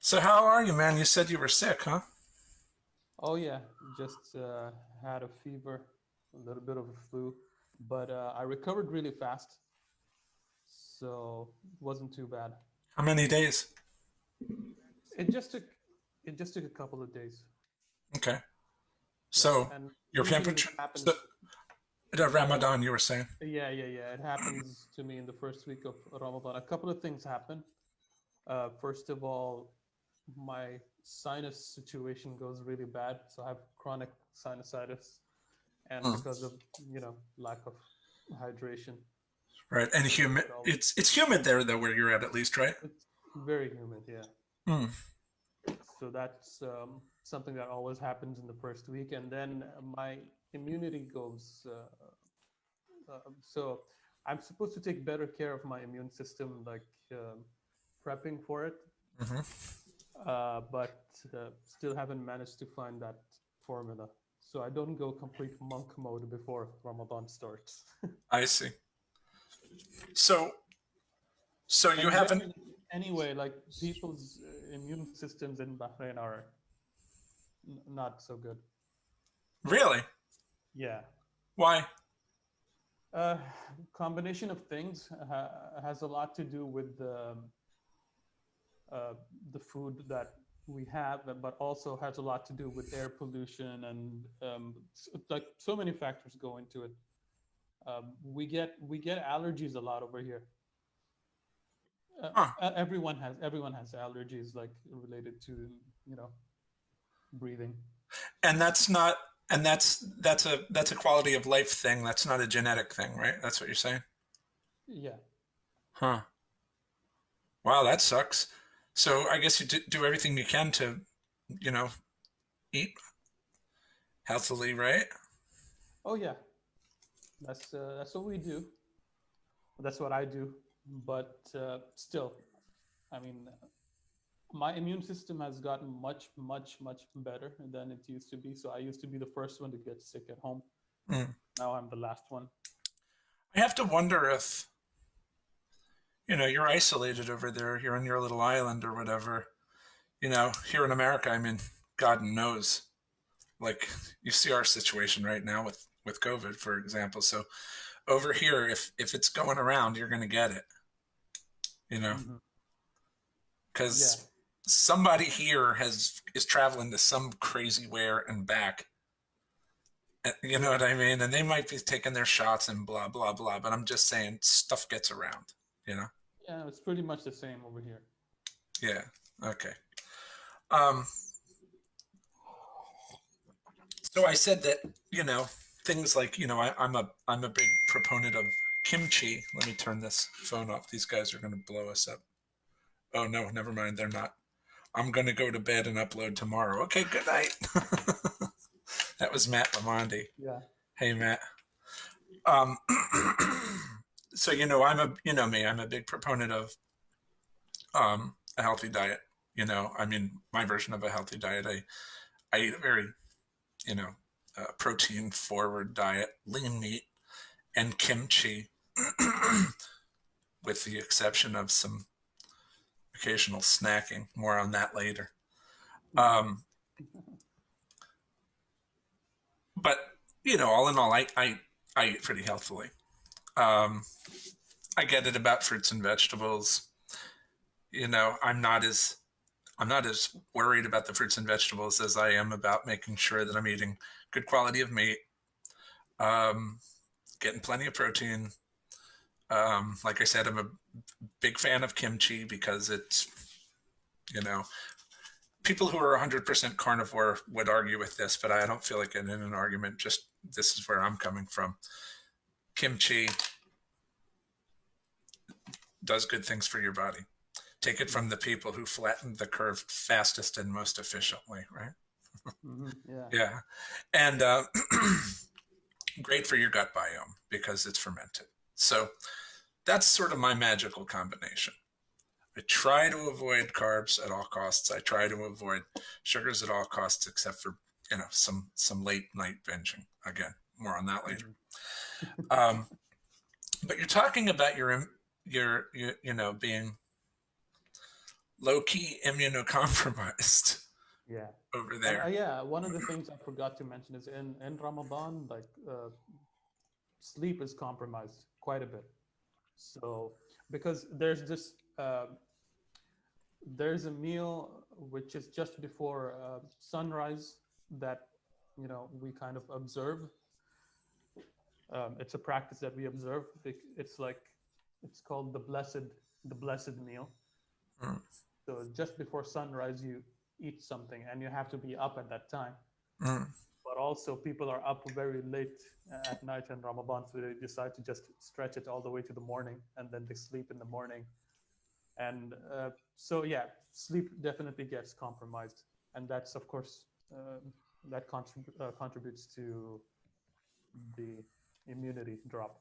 So how are you, man? You said you were sick, huh? Oh yeah, just had a fever, a little bit of a flu, but I recovered really fast, so it wasn't too bad. How many days? It just took it just took a couple of days. Okay. Yeah, So and your usually this temperature, so happens. the Uh, Ramadan, you were saying? yeah. It happens to me in the first week of Ramadan. A couple of things happen. First of all, my sinus situation goes really bad, so I have chronic sinusitis, and Mm, because of lack of hydration, right. And humid. it always It's humid there though, where you're at least, right? it's very humid. Yeah, Mm. so that's something that always happens in the first week, and then my immunity goes. So I'm supposed to take better care of my immune system, like prepping for it, Hmm. but still haven't managed to find that formula. So I don't go complete monk mode before Ramadan starts. I see. So so you And haven't generally, anyway, like people's immune systems in Bahrain are not so good. really? Yeah. Why? Uh, Combination of things has a lot to do with uh, the food that we have, but also has a lot to do with air pollution and like so many factors go into it. We get allergies a lot over here. Huh. Everyone has allergies like related to you know breathing. And that's not and that's a quality of life thing. That's not a genetic thing, right? That's what you're saying? Yeah. Huh. Wow, that sucks. So I guess you do everything you can to, you know, eat healthily, right? Oh yeah. That's what we do. That's what I do. But still, I mean, my immune system has gotten much better than it used to be. So I used to be the first one to get sick at home. Mm. Now I'm the last one. I have to wonder if, you're isolated over there, you're on your little island or whatever. Here in America, I mean, God knows. Like, you see our situation right now with COVID, for example. So over here, if it's going around, you're going to get it, you know, Hmm. Yeah, because somebody here is traveling to some crazy where and back. You know yeah, what I mean? And they might be taking their shots and blah blah blah. But I'm just saying, stuff gets around. You know? yeah. It's pretty much the same over here. Yeah. Okay. Um, so I said that things like I'm a big proponent of kimchi. Let me turn this phone off. These guys are going to blow us up. Oh no, never mind. They're not. I'm going to go to bed and upload tomorrow. Okay, good night. That was Matt Lamondi. Yeah. Hey Matt. Um, so I'm me. I'm a big proponent of a healthy diet. I mean, my version of a healthy diet. I eat a very you know protein forward diet, lean meat and kimchi, with the exception of some occasional snacking. More on that later. Hmm. Um, but all in all, I eat pretty healthily. Um, I get it about fruits and vegetables. I'm not as worried about the fruits and vegetables as I am about making sure that I'm eating good quality of meat, um, getting plenty of protein. Like I said, I'm a big fan of kimchi because it's, you know, people who are 100% carnivore would argue with this, but I don't feel like in an argument. Just this is where I'm coming from. Kimchi does good things for your body. Take it Yeah. from the people who flattened the curve fastest and most efficiently, right? Hmm. Yeah. Yeah. And great for your gut biome because it's fermented. So that's sort of my magical combination. I try to avoid carbs at all costs. I try to avoid sugars at all costs, except for some late night binging. Again, more on that later. Hmm. Um, but you're talking about your being low-key immunocompromised Yeah. over And there. yeah, one of the things I forgot to mention is in Ramadan, like sleep is compromised quite a bit. So because there's a meal which is just before sunrise that we kind of observe. It's a practice that we observe. It's like it's called the blessed meal. Mm, So just before sunrise, you eat something, and you have to be up at that time. mm. But also, people are up very late at night in Ramadan, so they decide to just stretch it all the way to the morning, and then they sleep in the morning. And so, yeah, sleep definitely gets compromised, and that's of course that contributes to the immunity drop.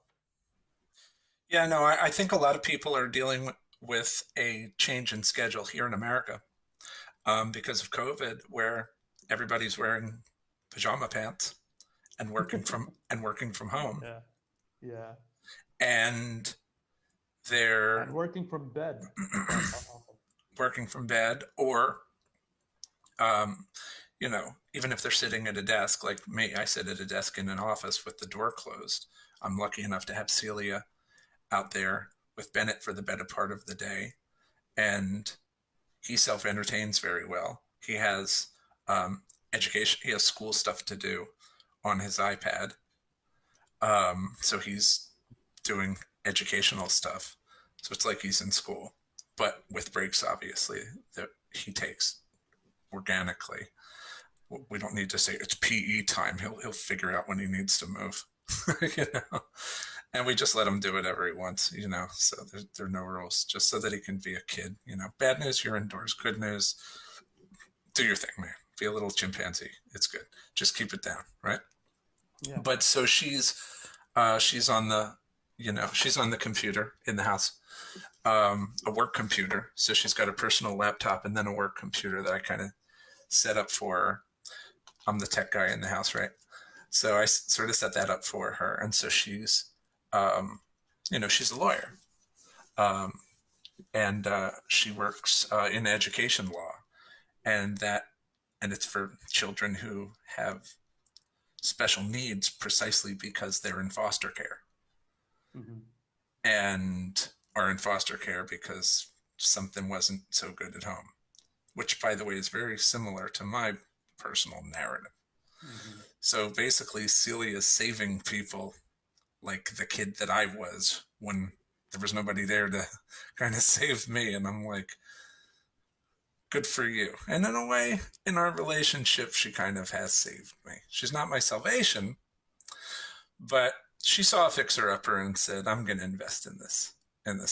Yeah, no, I think a lot of people are dealing with a change in schedule here in America because of COVID, where everybody's wearing pajama pants and working from home, Yeah, yeah, and they're and working from bed. Often. working from bed, or um, even if they're sitting at a desk, like me, I sit at a desk in an office with the door closed. I'm lucky enough to have Celia out there with Bennett for the better part of the day, and he self entertains very well. He has education, he has school stuff to do on his iPad. So he's doing educational stuff. So it's like he's in school, but with breaks, obviously, that he takes organically. We don't need to say it's PE time. He'll figure out when he needs to move, you know. And we just let him do whatever he wants, you know. So there are no rules, just so that he can be a kid, you know. Bad news, you're indoors. Good news, do your thing, man. Be a little chimpanzee. It's good. Just keep it down, right? Yeah. But so she's on the, she's on the computer in the house, a work computer. So she's got a personal laptop and then a work computer that I kind of set up for her. I'm the tech guy in the house, right? So I sort of set that up for her, and so um, she's a lawyer, um, and she works in education law, and it's for children who have special needs precisely because they're in foster care Hmm. and are in foster care because something wasn't so good at home, which, by the way, is very similar to my personal narrative. Hmm. So basically, Celia is saving people like the kid that I was when there was nobody there to kind of save me. And I'm like, good for you. And in a way, in our relationship, she kind of has saved me. She's not my salvation, but she saw a fixer upper and said, I'm going to invest in this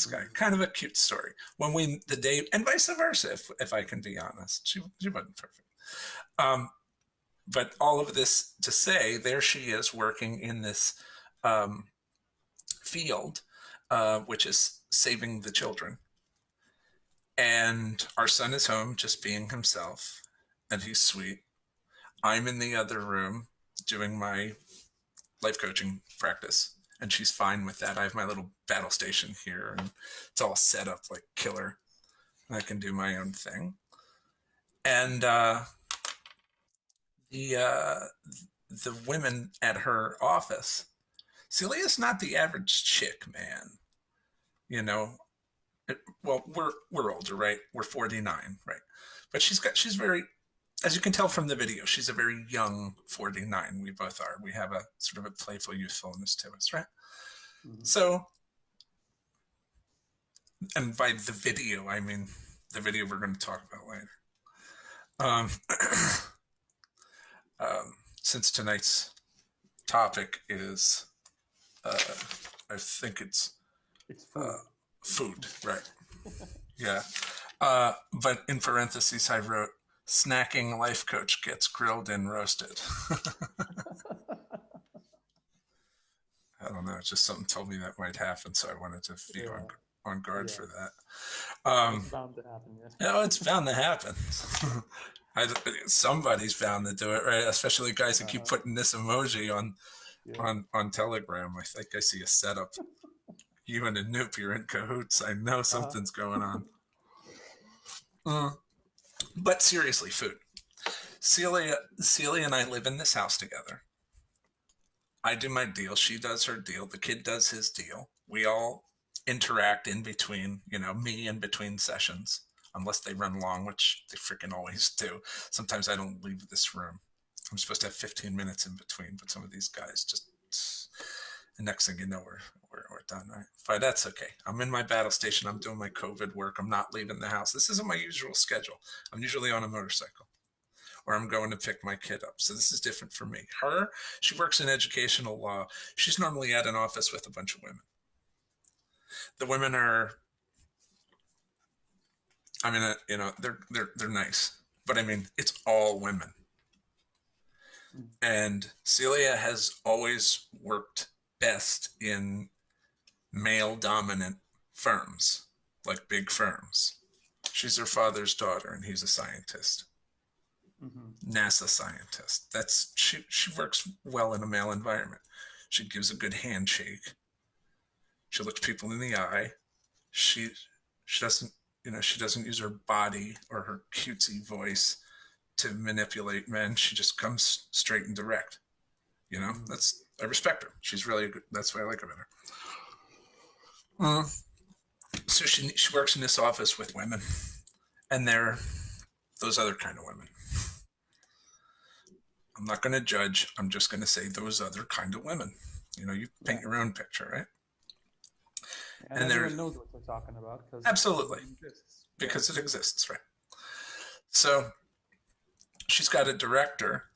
guy. Hmm. Kind of a cute story. The day, and vice versa, if I can be honest, she wasn't perfect. Um, but all of this to say, there she is working in this um, field, which is saving the children. And our son is home just being himself, and he's sweet. I'm in the other room doing my life coaching practice, and she's fine with that. I have my little battle station here, and it's all set up like killer. I can do my own thing. And the women at her office, Celia's not the average chick, man. You know, well, we're older, right? We're 49, right? But she's very, as you can tell from the video, she's a very young 49. We both are. We have a sort of a playful youthfulness to us, right? Hmm. So, and by the video, I mean the video we're going to talk about later. Um, since tonight's topic is, uh, I think it's It's food. uh, food, right? Yeah. But in parentheses, I wrote, snacking life coach gets grilled and roasted. I don't know. It's just something told me that might happen, so I wanted to be Yeah, on guard yeah. for that. It's Um, bound to happen. Yeah. it's bound to happen. I, somebody's bound to do it, right? Especially guys who keep Uh-huh. putting this emoji Yeah. on Telegram. I think I see a setup. You and Anoop, you're in cahoots. I know Uh-huh. something's going on. Mm. But seriously, food. Celia and I live in this house together. I do my deal. She does her deal. The kid does his deal. We all interact in between, me in between sessions, unless they run long, which they freaking always do. Sometimes I don't leave this room. I'm supposed to have 15 minutes in between, but some of these guys just. The next thing you know, we're done, right? But that's okay. I'm in my battle station. I'm doing my COVID work. I'm not leaving the house. This isn't my usual schedule. I'm usually on a motorcycle or I'm going to pick my kid up. So this is different for me. She works in educational law. She's normally at an office with a bunch of women. The women are, I mean, they're nice, but I mean, it's all women. Mm. And Celia has always worked best in male dominant firms, like big firms. She's her father's daughter, and he's a scientist. Mm-hmm. NASA scientist. She works well in a male environment. She gives a good handshake. She looks people in the eye. She she doesn't she doesn't use her body or her cutesy voice to manipulate men. She just comes straight and direct. Mm-hmm. That's I respect her. She's really good. That's what I like about her. So she works in this office with women, and they're those other kind of women. I'm not going to judge. I'm just going to say those other kind of women. You Yeah. paint your own picture, right? And And they're everyone knows what you're talking about because absolutely it exists. Yeah. because it exists, right? So she's got a director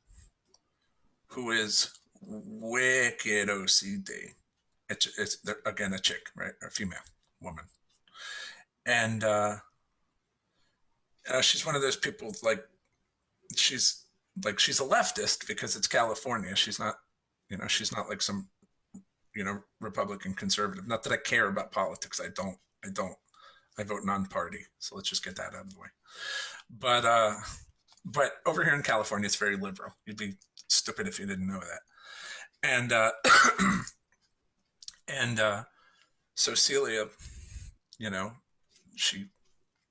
who is wicked OCD. It's again a chick, right? A female woman, and she's one of those people she's she's a leftist because it's California. She's not like some Republican conservative. Not that I care about politics. I don't. I don't. I vote non-party. So let's just get that out of the way. But but over here in California, it's very liberal. You'd be stupid if you didn't know that. And and so Celia, you know, she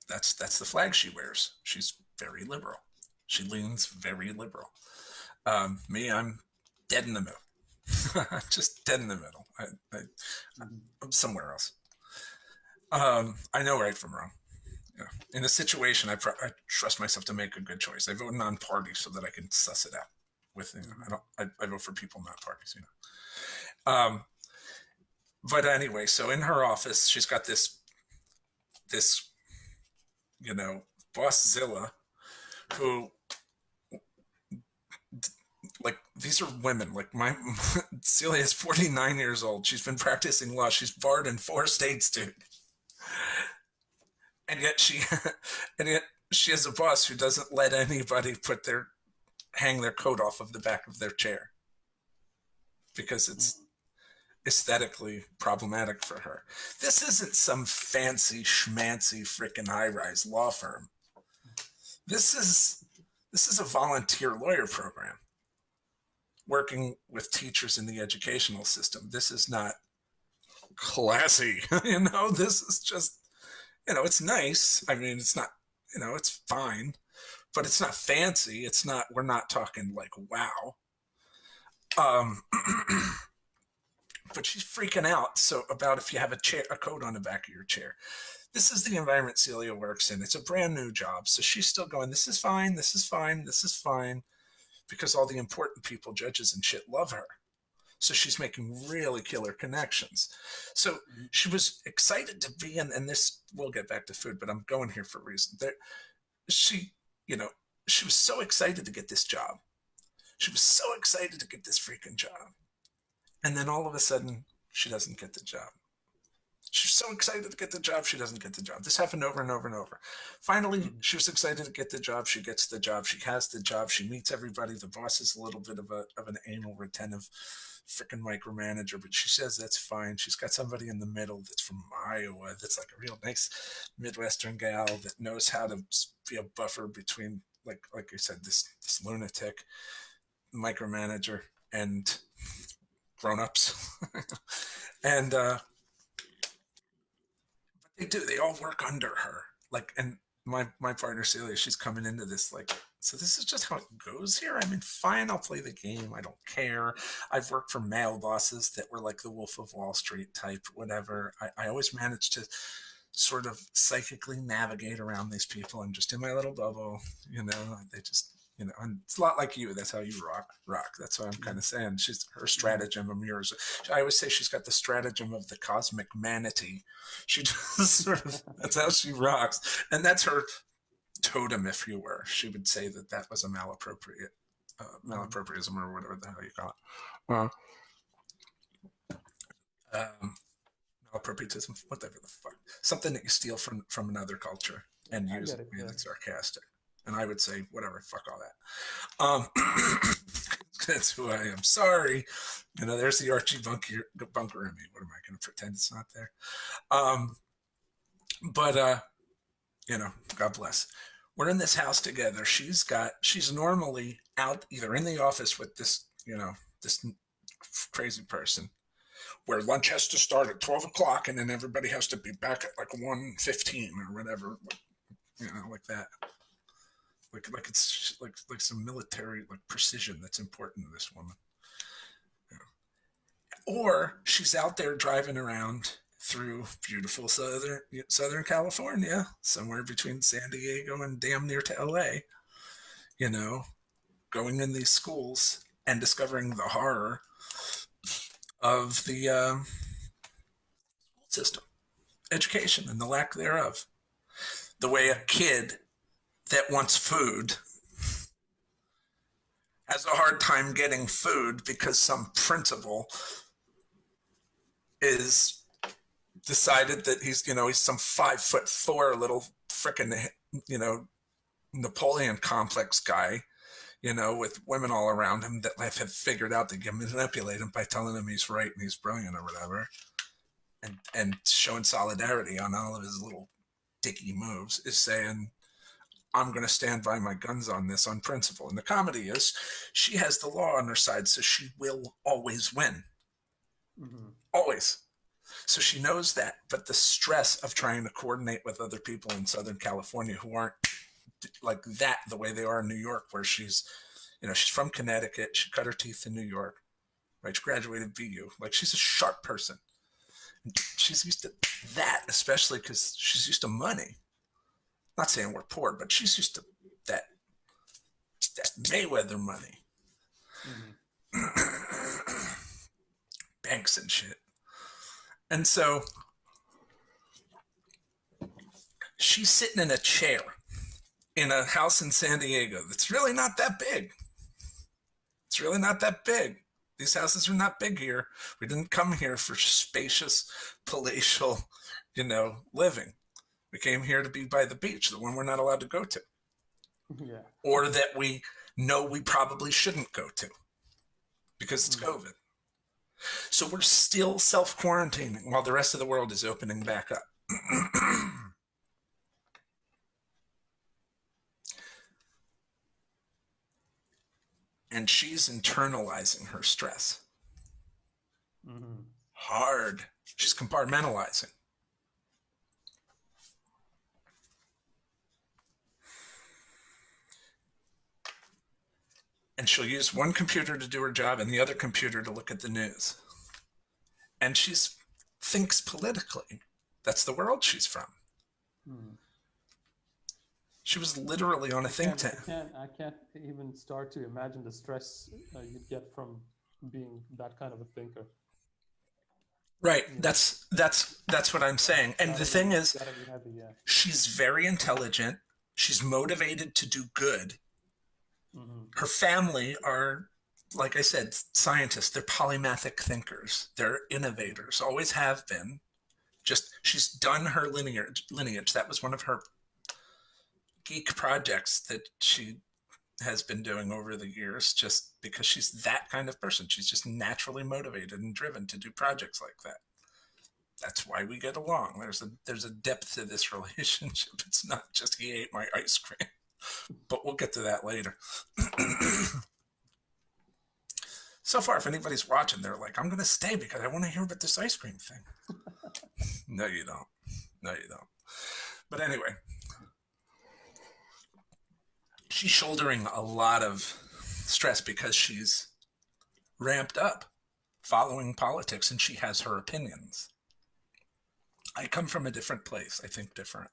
that's the flag she wears. She's very liberal. She leans very liberal. Me, I'm dead in the middle. Just dead in the middle. Mm-hmm. I'm somewhere else. I know right from wrong. In a situation, I trust myself to make a good choice. I vote non-party so that I can suss it out. Mm-hmm. I vote for people, not parties. But anyway, so in her office, she's got this boss Zilla, who like these are women. Like my Celia is 49 years old. She's been practicing law. She's barred in 4 states, dude. And yet she and yet she has a boss who doesn't let anybody hang their coat off of the back of their chair because it's aesthetically problematic for her. This isn't some fancy schmancy freaking high-rise law firm. This is a volunteer lawyer program working with teachers in the educational system. This is not classy. This is just, it's nice. I mean, it's not, it's fine, but it's not fancy. We're not talking like, wow. Um, but she's freaking out about if you have a coat on the back of your chair. This is the environment Celia works in. It's a brand new job. So she's still going, this is fine, this is fine, this is fine, because all the important people, judges and shit, love her. So she's making really killer connections. So she was excited to be in, and this, we'll get back to food, but I'm going here for a reason. She, she was so excited to get this job. She was so excited to get this freaking job. And then all of a sudden, she doesn't get the job. She's so excited to get the job, she doesn't get the job. This happened over and over and over. Finally, she was excited to get the job. She gets the job. She has the job. She meets everybody. The boss is a little bit of an anal retentive freaking micromanager, but she says that's fine. She's got somebody in the middle that's from Iowa that's like a real nice Midwestern gal that knows how to be a buffer between, like I said, this lunatic micromanager and grown-ups. And they do. They all work under her. And my partner Celia, she's coming into this like, so this is just how it goes here. I mean, fine, I'll play the game. I don't care. I've worked for male bosses that were like the Wolf of Wall Street type, whatever. I always managed to sort of psychically navigate around these people and just in my little bubble, you know, they just, you know, and it's a lot like you. That's how you rock. That's what I'm kind of saying. She's her stratagem of yours. I always say she's got the stratagem of the cosmic manatee. She just sort of, that's how she rocks. And that's her totem, if you were. She would say that that was a malappropriatism or whatever the hell you call it. Well, malappropriatism, whatever the fuck, something that you steal from another culture and use it. Yeah, that's sarcastic. And I would say, whatever, fuck all that. That's who I am. Sorry, you know. There's the Archie bunker in me. What am I going to pretend it's not there? But you know, God bless. We're in this house together. She's normally out either in the office with this, you know, this crazy person where lunch has to start at 12 o'clock and then everybody has to be back at like 1:15 or whatever, you know, like that. Like it's like some military like precision that's important to this woman. Yeah. Or she's out there driving around through beautiful Southern California, somewhere between San Diego and damn near to LA, you know, going in these schools and discovering the horror of the school system, education, and the lack thereof. The way a kid that wants food has a hard time getting food because some principal is decided that he's, you know, he's some 5'4" little frickin', you know, Napoleon complex guy, you know, with women all around him that have figured out they can manipulate him by telling him he's right and he's brilliant or whatever, and showing solidarity on all of his little dicky moves, is saying, I'm going to stand by my guns on this on principle. And the comedy is she has the law on her side, so she will always win. Mm-hmm. Always. So she knows that. But the stress of trying to coordinate with other people in Southern California who aren't like that the way they are in New York, where she's, you know, she's from Connecticut. She cut her teeth in New York, right? She graduated BU. Like, she's a sharp person. And she's used to that, especially because she's used to money. Not saying we're poor, but she's used to that Mayweather money. Mm-hmm. Banks and shit. And so she's sitting in a chair in a house in San Diego that's really not that big. It's really not that big. These houses are not big here. We didn't come here for spacious, palatial, you know, living. We came here to be by the beach, the one we're not allowed to go to. Yeah. Or that we know we probably shouldn't go to because it's COVID. So we're still self-quarantining while the rest of the world is opening back up. And she's internalizing her stress. Mm-hmm. Hard. She's compartmentalizing. And she'll use one computer to do her job and the other computer to look at the news. And she thinks politically. That's the world she's from. Hmm. She was literally on a think tank. I can't even start to imagine the stress you'd get from being that kind of a thinker. Right. Yeah. That's what I'm saying. And the thing is, heavy, yeah. She's very intelligent. She's motivated to do good. Mm-hmm. Her family are, like I said, scientists. They're polymathic thinkers. They're innovators, always have been. Just, she's done her lineage. That was one of her geek projects that she has been doing over the years, just because she's that kind of person. She's just naturally motivated and driven to do projects like that. That's why we get along. There's a depth to this relationship. It's not just he ate my ice cream. But we'll get to that later. So far, if anybody's watching, they're like, I'm going to stay because I want to hear about this ice cream thing. No, you don't. But anyway, she's shouldering a lot of stress because she's ramped up following politics and she has her opinions. I come from a different place. I think different.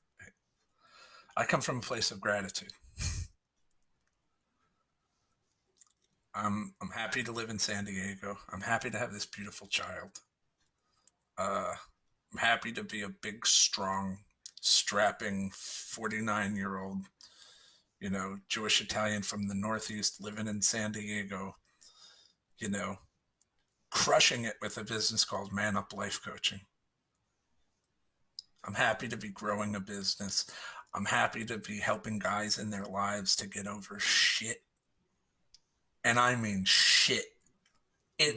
I come from a place of gratitude. I'm happy to live in San Diego. I'm happy to have this beautiful child. I'm happy to be a big, strong, strapping 49-year-old, Jewish Italian from the Northeast living in San Diego, you know, crushing it with a business called Man Up Life Coaching. I'm happy to be growing a business. I'm happy to be helping guys in their lives to get over shit. And I mean shit.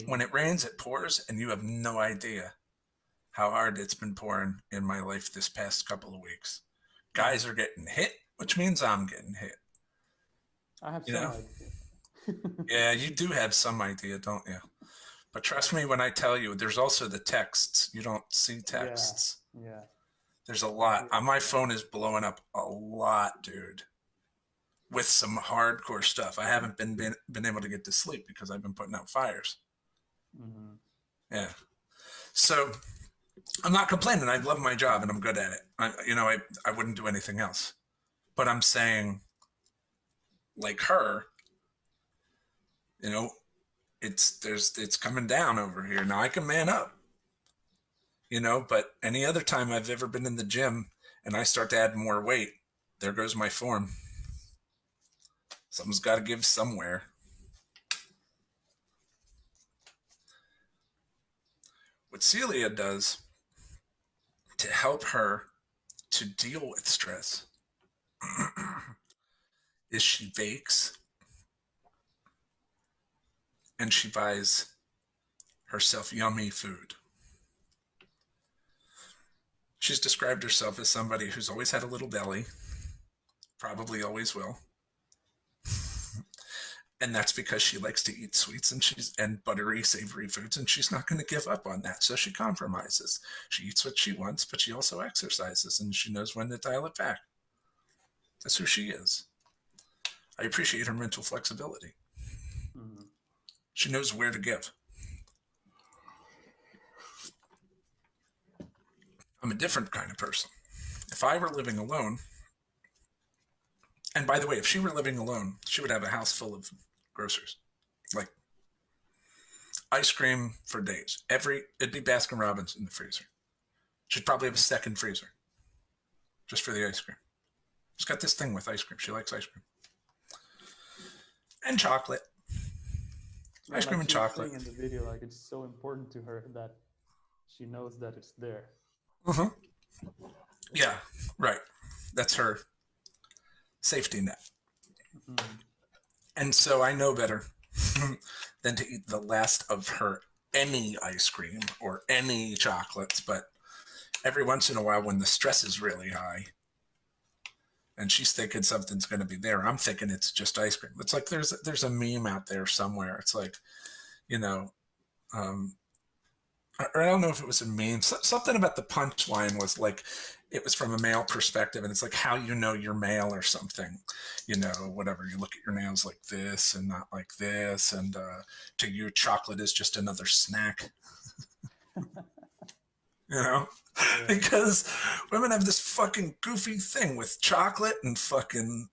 When it rains, it pours, and you have no idea how hard it's been pouring in my life this past couple of weeks. Guys are getting hit, which means I'm getting hit. I have some idea. Yeah, you do have some idea, don't you? But trust me when I tell you, there's also the texts. You don't see texts. Yeah. There's a lot. My phone is blowing up a lot, dude, with some hardcore stuff. I haven't been able to get to sleep because I've been putting out fires. Mm-hmm. Yeah. So I'm not complaining. I love my job and I'm good at it. I wouldn't do anything else. But I'm saying, like her, it's coming down over here. Now I can man up. But any other time I've ever been in the gym and I start to add more weight, there goes my form. Something's got to give somewhere. What Celia does to help her to deal with stress is she bakes and she buys herself yummy food. She's described herself as somebody who's always had a little belly, probably always will. And that's because she likes to eat sweets and buttery, savory foods, and she's not going to give up on that. So she compromises. She eats what she wants, but she also exercises, and she knows when to dial it back. That's who she is. I appreciate her mental flexibility. Mm-hmm. She knows where to give. I'm a different kind of person. If I were living alone, and by the way, if she were living alone, she would have a house full of groceries. Like ice cream for days. It'd be Baskin Robbins in the freezer. She'd probably have a second freezer just for the ice cream. She's got this thing with ice cream. She likes ice cream. And chocolate. Yeah, ice cream and chocolate. In the video, like it's so important to her that she knows that it's there. Mm-hmm. Yeah, right. That's her safety net. Mm-hmm. And so I know better than to eat the last of her any ice cream or any chocolates. But every once in a while when the stress is really high and she's thinking something's going to be there, I'm thinking it's just ice cream. It's like there's a meme out there somewhere. It's like, I don't know if it was a meme. Something about the punchline was like, it was from a male perspective, and it's like how you're male or something, whatever. You look at your nails like this and not like this, and to you, chocolate is just another snack. Yeah. Because women have this fucking goofy thing with chocolate and fucking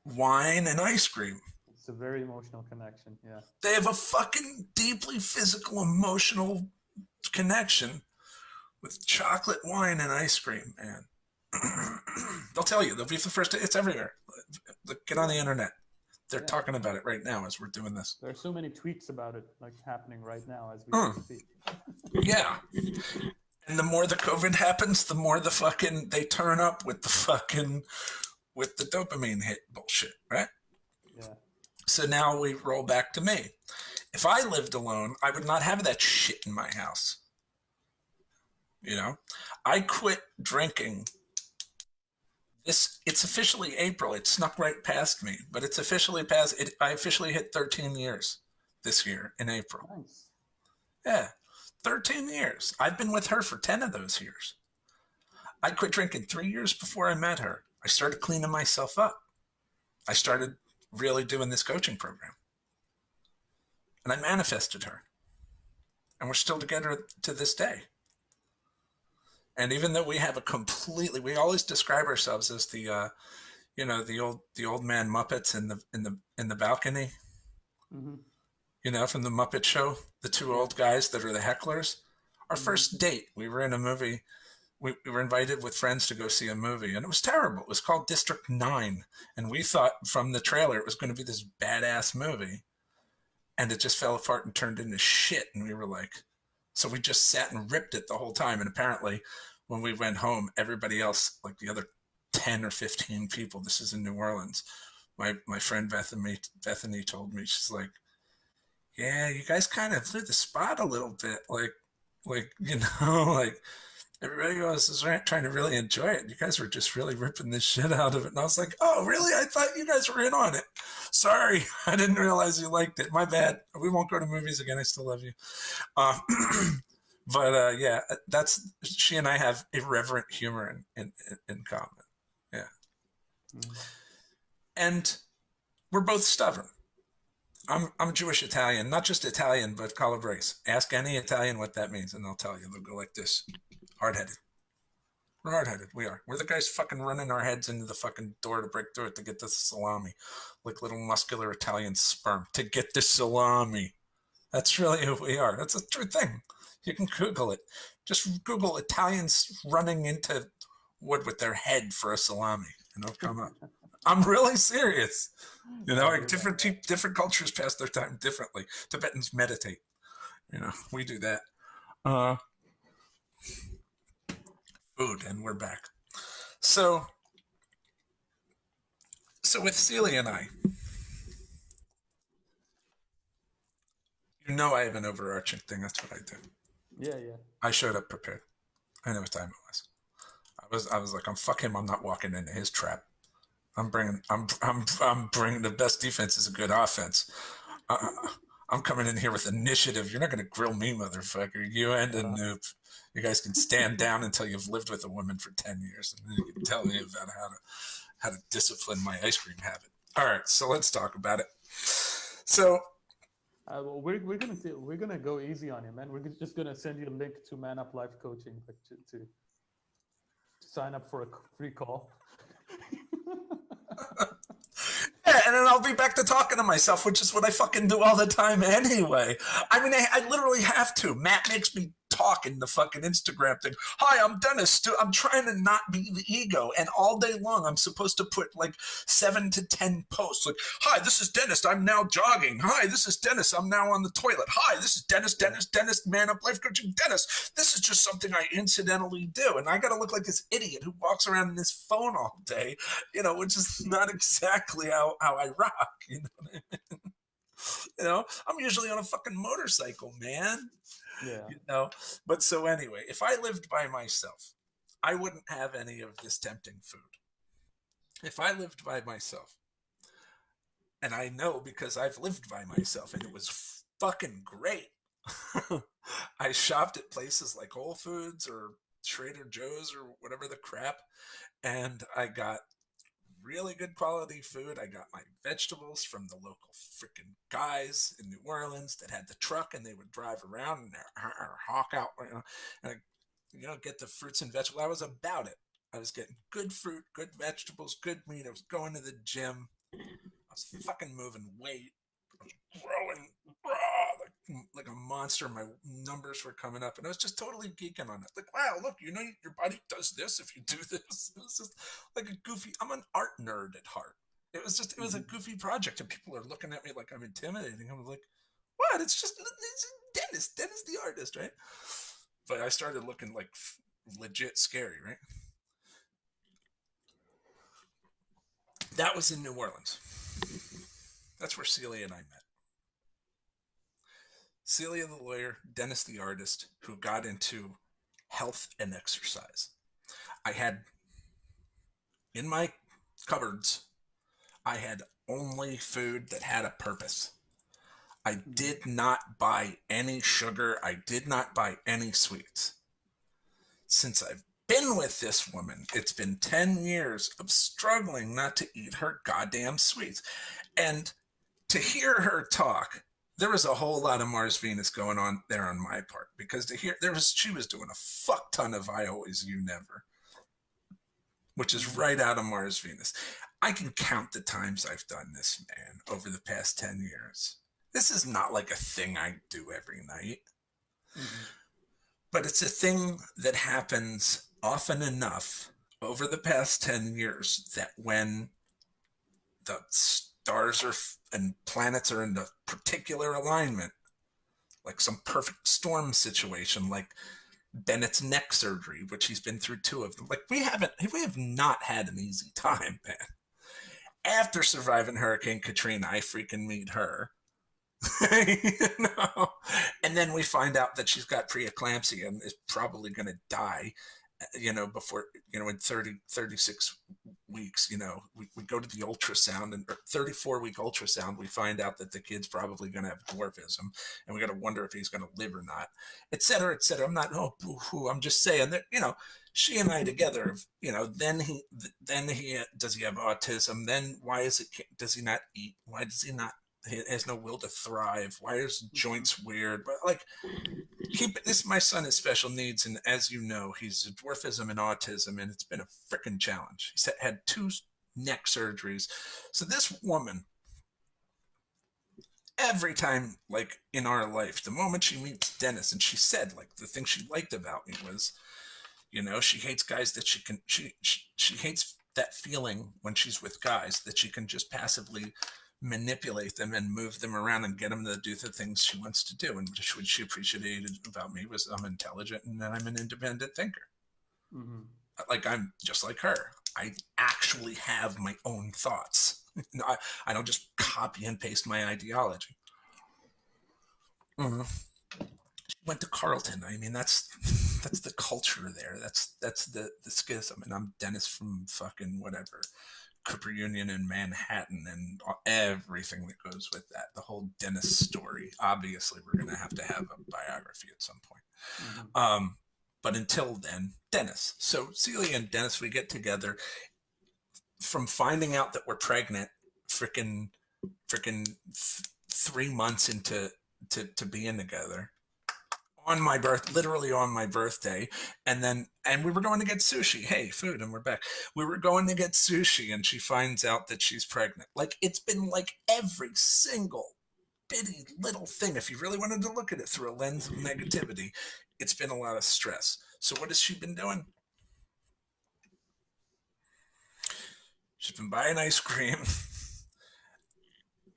wine and ice cream. It's a very emotional connection, yeah. They have a fucking deeply physical, emotional connection with chocolate, wine, and ice cream, man. They'll tell you. They'll be the first. It's everywhere. Get on the internet. They're talking about it right now as we're doing this. There are so many tweets about it, like happening right now as we speak. Yeah. And the more the COVID happens, the more they turn up with the dopamine hit bullshit, right? Yeah. So now we roll back to me. If I lived alone, I would not have that shit in my house. I quit drinking. It's officially April. It snuck right past me, but it's officially past. I officially hit 13 years this year in April. Nice. Yeah, 13 years. I've been with her for 10 of those years. I quit drinking 3 years before I met her. I started cleaning myself up. I started really doing this coaching program. And I manifested her. And we're still together to this day. And even though we have a completely, we always describe ourselves as the, the old man Muppets in the balcony, Mm-hmm. from the Muppet Show, the two Yeah. old guys that are the hecklers. Our Mm-hmm. first date, we were in a movie. We were invited with friends to go see a movie, and it was terrible. It was called District 9, and we thought from the trailer it was going to be this badass movie, and it just fell apart and turned into shit. And we were like, so we just sat and ripped it the whole time. And apparently, when we went home, everybody else, like the other 10 or 15 people, this is in New Orleans. My friend Bethany told me, she's like, yeah, you guys kind of blew the spot a little bit. Like, like everybody was trying to really enjoy it. You guys were just really ripping the shit out of it. And I was like, oh, really? I thought you guys were in on it. Sorry. I didn't realize you liked it. My bad. We won't go to movies again. I still love you. Uh, but yeah, she and I have irreverent humor in common. Yeah. Mm-hmm. And we're both stubborn. I'm Jewish Italian, not just Italian, but Calabrese. Ask any Italian what that means, and they'll tell you. They'll go like this: hard headed. We're hard headed. We are. We're the guys fucking running our heads into the fucking door to break through it to get the salami, like little muscular Italian sperm to get the salami. That's really who we are. That's a true thing. You can Google it. Just Google Italians running into wood with their head for a salami, and it'll come up. I'm really serious. I Like hear that. different cultures pass their time differently. Tibetans meditate. We do that. Uh, Food, and we're back. So, so with Celia and I, I have an overarching thing. That's what I do. Yeah, yeah. I showed up prepared. I knew what time it was. I was like, fuck him. I'm not walking into his trap. I'm bringing the best defense is a good offense. Uh, I'm coming in here with initiative. You're not going to grill me, motherfucker. You and a noob. You guys can stand down until you've lived with a woman for 10 years, and then you can tell me about how to discipline my ice cream habit. All right, so let's talk about it. So Well, we're gonna go easy on you, man. We're just gonna send you a link to Man Up Life Coaching, like to sign up for a free call. yeah, and then I'll be back to talking to myself, which is what I fucking do all the time anyway. I mean, I literally have to. Matt makes me talk in the fucking Instagram thing. Hi, I'm Dennis. I'm trying to not be the ego. And all day long, I'm supposed to put like 7 to 10 posts. Like, hi, this is Dennis. I'm now jogging. Hi, this is Dennis. I'm now on the toilet. Hi, this is Dennis, Man Up Life Coaching Dennis. This is just something I incidentally do. And I got to look like this idiot who walks around in his phone all day, which is not exactly how I rock. You know what I mean? I'm usually on a fucking motorcycle, man. Yeah. you know but so anyway, if I lived by myself, I wouldn't have any of this tempting food. If I lived by myself, and I know because I've lived by myself and it was fucking great. I shopped at places like Whole Foods or Trader Joe's or whatever the crap, and I got really good quality food. I got my vegetables from the local freaking guys in New Orleans that had the truck, and they would drive around and hawk out, and get the fruits and vegetables. I was about it. I was getting good fruit, good vegetables, good meat. I was going to the gym. I was fucking moving weight. I was growing like a monster. My numbers were coming up, and I was just totally geeking on it. Like, wow, look, your body does this if you do this. It was just like a goofy. I'm an art nerd at heart. It was a Mm-hmm. goofy project, and people are looking at me like I'm intimidating. I'm like, what? It's Dennis the artist, right? But I started looking like legit scary, right? That was in New Orleans. That's where Celia and I met. Celia the lawyer, Dennis the artist, who got into health and exercise. I had in my cupboards, I had only food that had a purpose. I Mm-hmm. did not buy any sugar. I did not buy any sweets. Since I've been with this woman. It's been 10 years of struggling not to eat her goddamn sweets. And to hear her talk, there was a whole lot of Mars Venus going on there on my part, because to hear she was doing a fuck ton of I always you never, which is right out of Mars Venus. I can count the times I've done this, man, over the past 10 years. This is not like a thing I do every night, but it's a thing that happens often enough over the past 10 years that when the stars are and planets are in a particular alignment, like some perfect storm situation, like Bennett's neck surgery, which he's been through 2 of them. Like we have not had an easy time, man. After surviving Hurricane Katrina, I freaking meet her. You know? And then we find out that she's got preeclampsia and is probably going to die, before, in 36 weeks, we go to the ultrasound, and 34-week ultrasound, we find out that the kid's probably going to have dwarfism, and we got to wonder if he's going to live or not, et cetera, et cetera. I'm not, oh, boo-hoo. I'm just saying that, she and I together, then he does he have autism? Then does he not eat? Why does he not, he has no will to thrive? Why are his joints weird? But like, my son has special needs, and as you know, he's a dwarfism and autism, and it's been a freaking challenge. He's had 2 neck surgeries. So this woman, every time, like in our life, the moment she meets Dennis, and she said, like, the thing she liked about me was, she hates guys that she hates that feeling when she's with guys that she can just passively manipulate them and move them around and get them to do the things she wants to do. And what she appreciated about me was I'm intelligent and that I'm an independent thinker. Like, I'm just like her. I actually have my own thoughts. I don't just copy and paste my ideology. She went to Carleton. I mean, that's the culture there. That's the schism. And I'm Dennis from fucking whatever, Cooper Union in Manhattan, and everything that goes with that. The whole Dennis story. Obviously, we're going to have a biography at some point. But until then, Dennis. So Celia and Dennis, we get together from finding out that we're pregnant, freaking 3 months into to being together. On my literally on my birthday, and we were going to get sushi. Hey, food, and we're back. We were going to get sushi, and she finds out that she's pregnant. Like, it's been like every single bitty little thing. If you really wanted to look at it through a lens of negativity, it's been a lot of stress. So what has she been doing? She's been buying ice cream,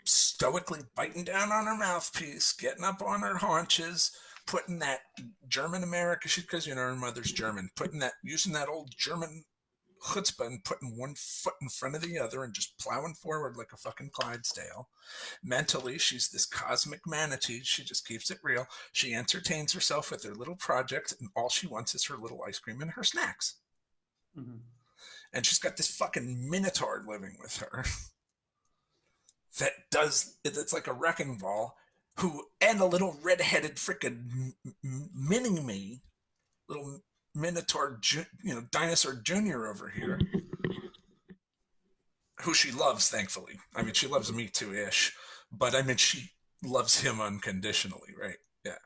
stoically biting down on her mouthpiece, getting up on her haunches, putting that German America, because her mother's German, using that old German chutzpah and putting one foot in front of the other and just plowing forward like a fucking Clydesdale. Mentally, she's this cosmic manatee. She just keeps it real. She entertains herself with her little project, and all she wants is her little ice cream and her snacks. And she's got this fucking minotaur living with her it's like a wrecking ball, and a little red-headed frickin' mini-me, little minotaur, dinosaur junior over here, who she loves, thankfully. I mean, she loves me too-ish, but I mean, she loves him unconditionally, right? Yeah.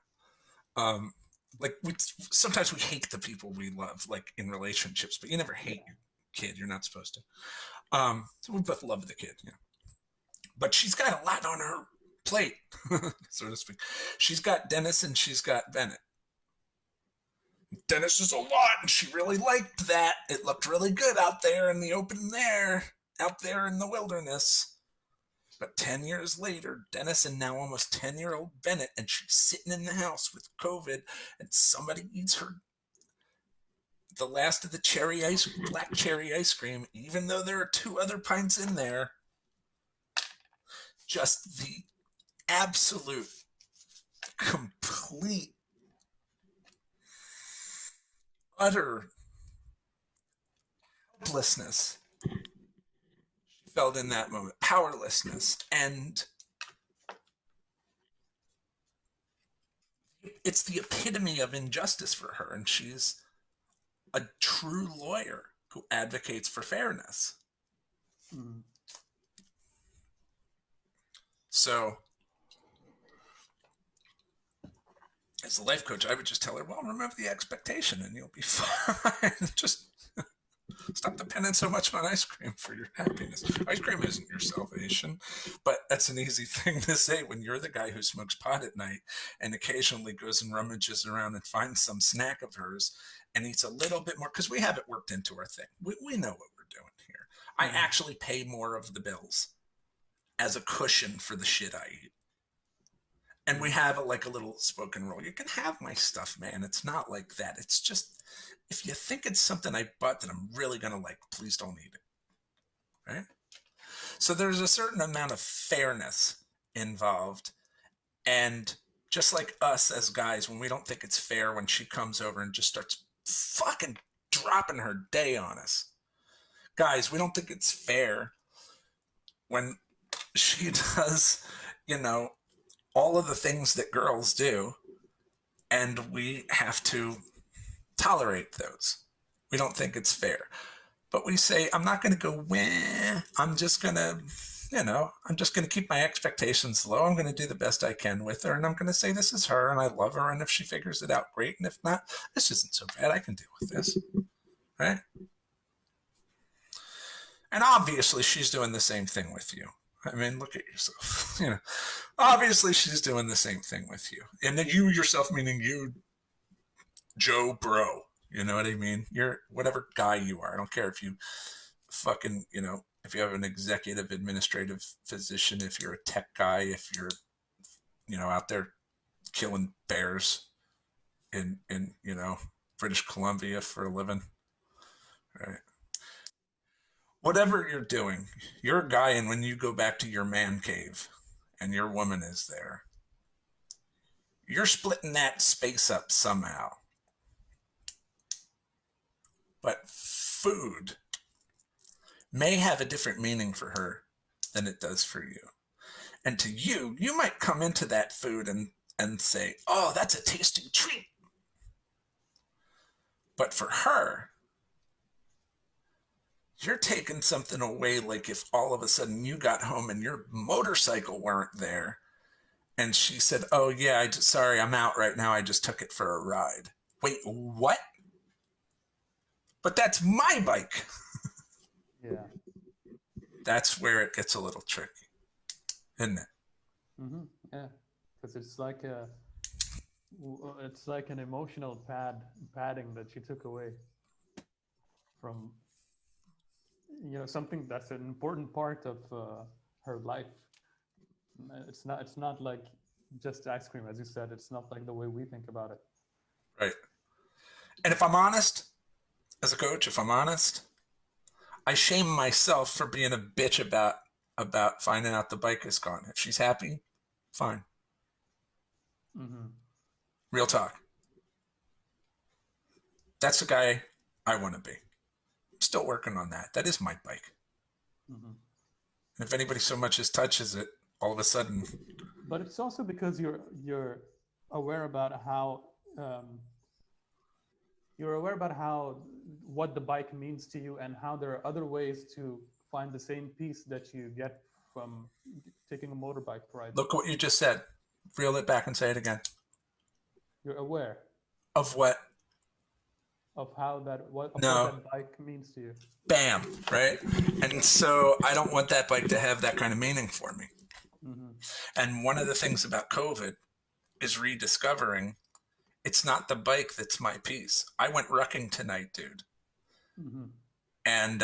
Like, sometimes we hate the people we love, like in relationships, but you never hate your kid. You're not supposed to. So we both love the kid, yeah. But she's got a lot on her plate, so to speak. She's got Dennis and she's got Bennett. Dennis is a lot, and she really liked that. It looked really good out there in the open there, out there in the wilderness. But 10 years later, Dennis and now almost 10-year-old Bennett, and she's sitting in the house with COVID, and somebody eats the last of the black cherry ice cream, even though there are 2 other pints in there. Just the absolute, complete, utter helplessness she felt in that moment, powerlessness, and it's the epitome of injustice for her, and she's a true lawyer who advocates for fairness. Mm-hmm. So as a life coach, I would just tell her, well, remove the expectation and you'll be fine. Just stop depending so much on ice cream for your happiness. Ice cream isn't your salvation, but that's an easy thing to say when you're the guy who smokes pot at night and occasionally goes and rummages around and finds some snack of hers and eats a little bit more, because we have it worked into our thing. We know what we're doing here. I Mm-hmm. actually pay more of the bills as a cushion for the shit I eat. And we have like a little spoken rule. You can have my stuff, man. It's not like that. It's just, if you think it's something I bought that I'm really going to like, please don't eat it. Right? So there's a certain amount of fairness involved. And just like us as guys, when we don't think it's fair, when she comes over and just starts fucking dropping her day on us, guys, we don't think it's fair when she does, you know, all of the things that girls do, and we have to tolerate those. We don't think it's fair. But we say, I'm not going to go, weh. I'm just going to, I'm just going to keep my expectations low. I'm going to do the best I can with her. And I'm going to say, this is her and I love her. And if she figures it out, great. And if not, this isn't so bad. I can deal with this. Right? And obviously, she's doing the same thing with you. I mean, look at yourself. Obviously, she's doing the same thing with you. And then you yourself, meaning you, Joe Bro. You know what I mean? You're whatever guy you are. I don't care if you fucking, if you have an executive administrative physician, if you're a tech guy, if you're, out there killing bears in British Columbia for a living. Right? Whatever you're doing, you're a guy, and when you go back to your man cave and your woman is there, you're splitting that space up somehow. But food may have a different meaning for her than it does for you. And to you, you might come into that food and say, oh, that's a tasty treat. But for her, you're taking something away, like if all of a sudden you got home and your motorcycle weren't there, and she said, oh, yeah, sorry, I'm out right now. I just took it for a ride. Wait, what? But that's my bike. Yeah. That's where it gets a little tricky, isn't it? Mm-hmm. Yeah, because it's like an emotional padding that she took away from, something that's an important part of her life. It's not like just ice cream, as you said. It's not like the way we think about it. Right. And if I'm honest, as a coach, if I'm honest, I shame myself for being a bitch about finding out the bike is gone. If she's happy, fine. Mm-hmm. Real talk. That's the guy I want to be. I'm still working on that. That is my bike. Mm-hmm. And if anybody so much as touches it, all of a sudden. But it's also because you're aware about how what the bike means to you, and how there are other ways to find the same peace that you get from taking a motorbike ride. Look what you just said. Reel it back and say it again. You're aware of what? Of how what that bike means to you. Bam, right? And so I don't want that bike to have that kind of meaning for me. Mm-hmm. And one of the things about COVID is rediscovering it's not the bike that's my peace. I went rucking tonight, dude. Mm-hmm. And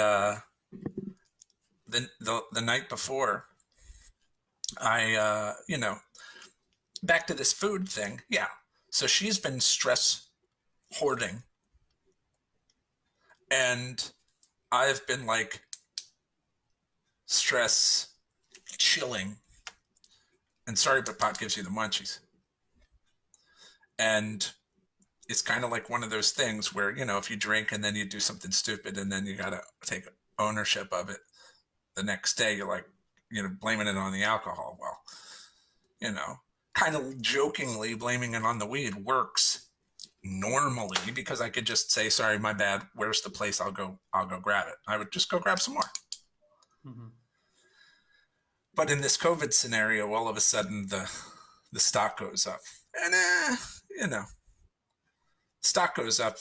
the night before, I back to this food thing. Yeah. So she's been stress hoarding. And I've been like stress chilling. And sorry, but pot gives you the munchies. And it's kind of like one of those things where, if you drink and then you do something stupid and then you got to take ownership of it the next day, you're like, blaming it on the alcohol. Well, kind of jokingly blaming it on the weed works normally because I could just say, sorry, my bad. Where's the place? I'll go grab it. I would just go grab some more. Mm-hmm. But in this COVID scenario, all of a sudden the stock goes up. And you know, stock goes up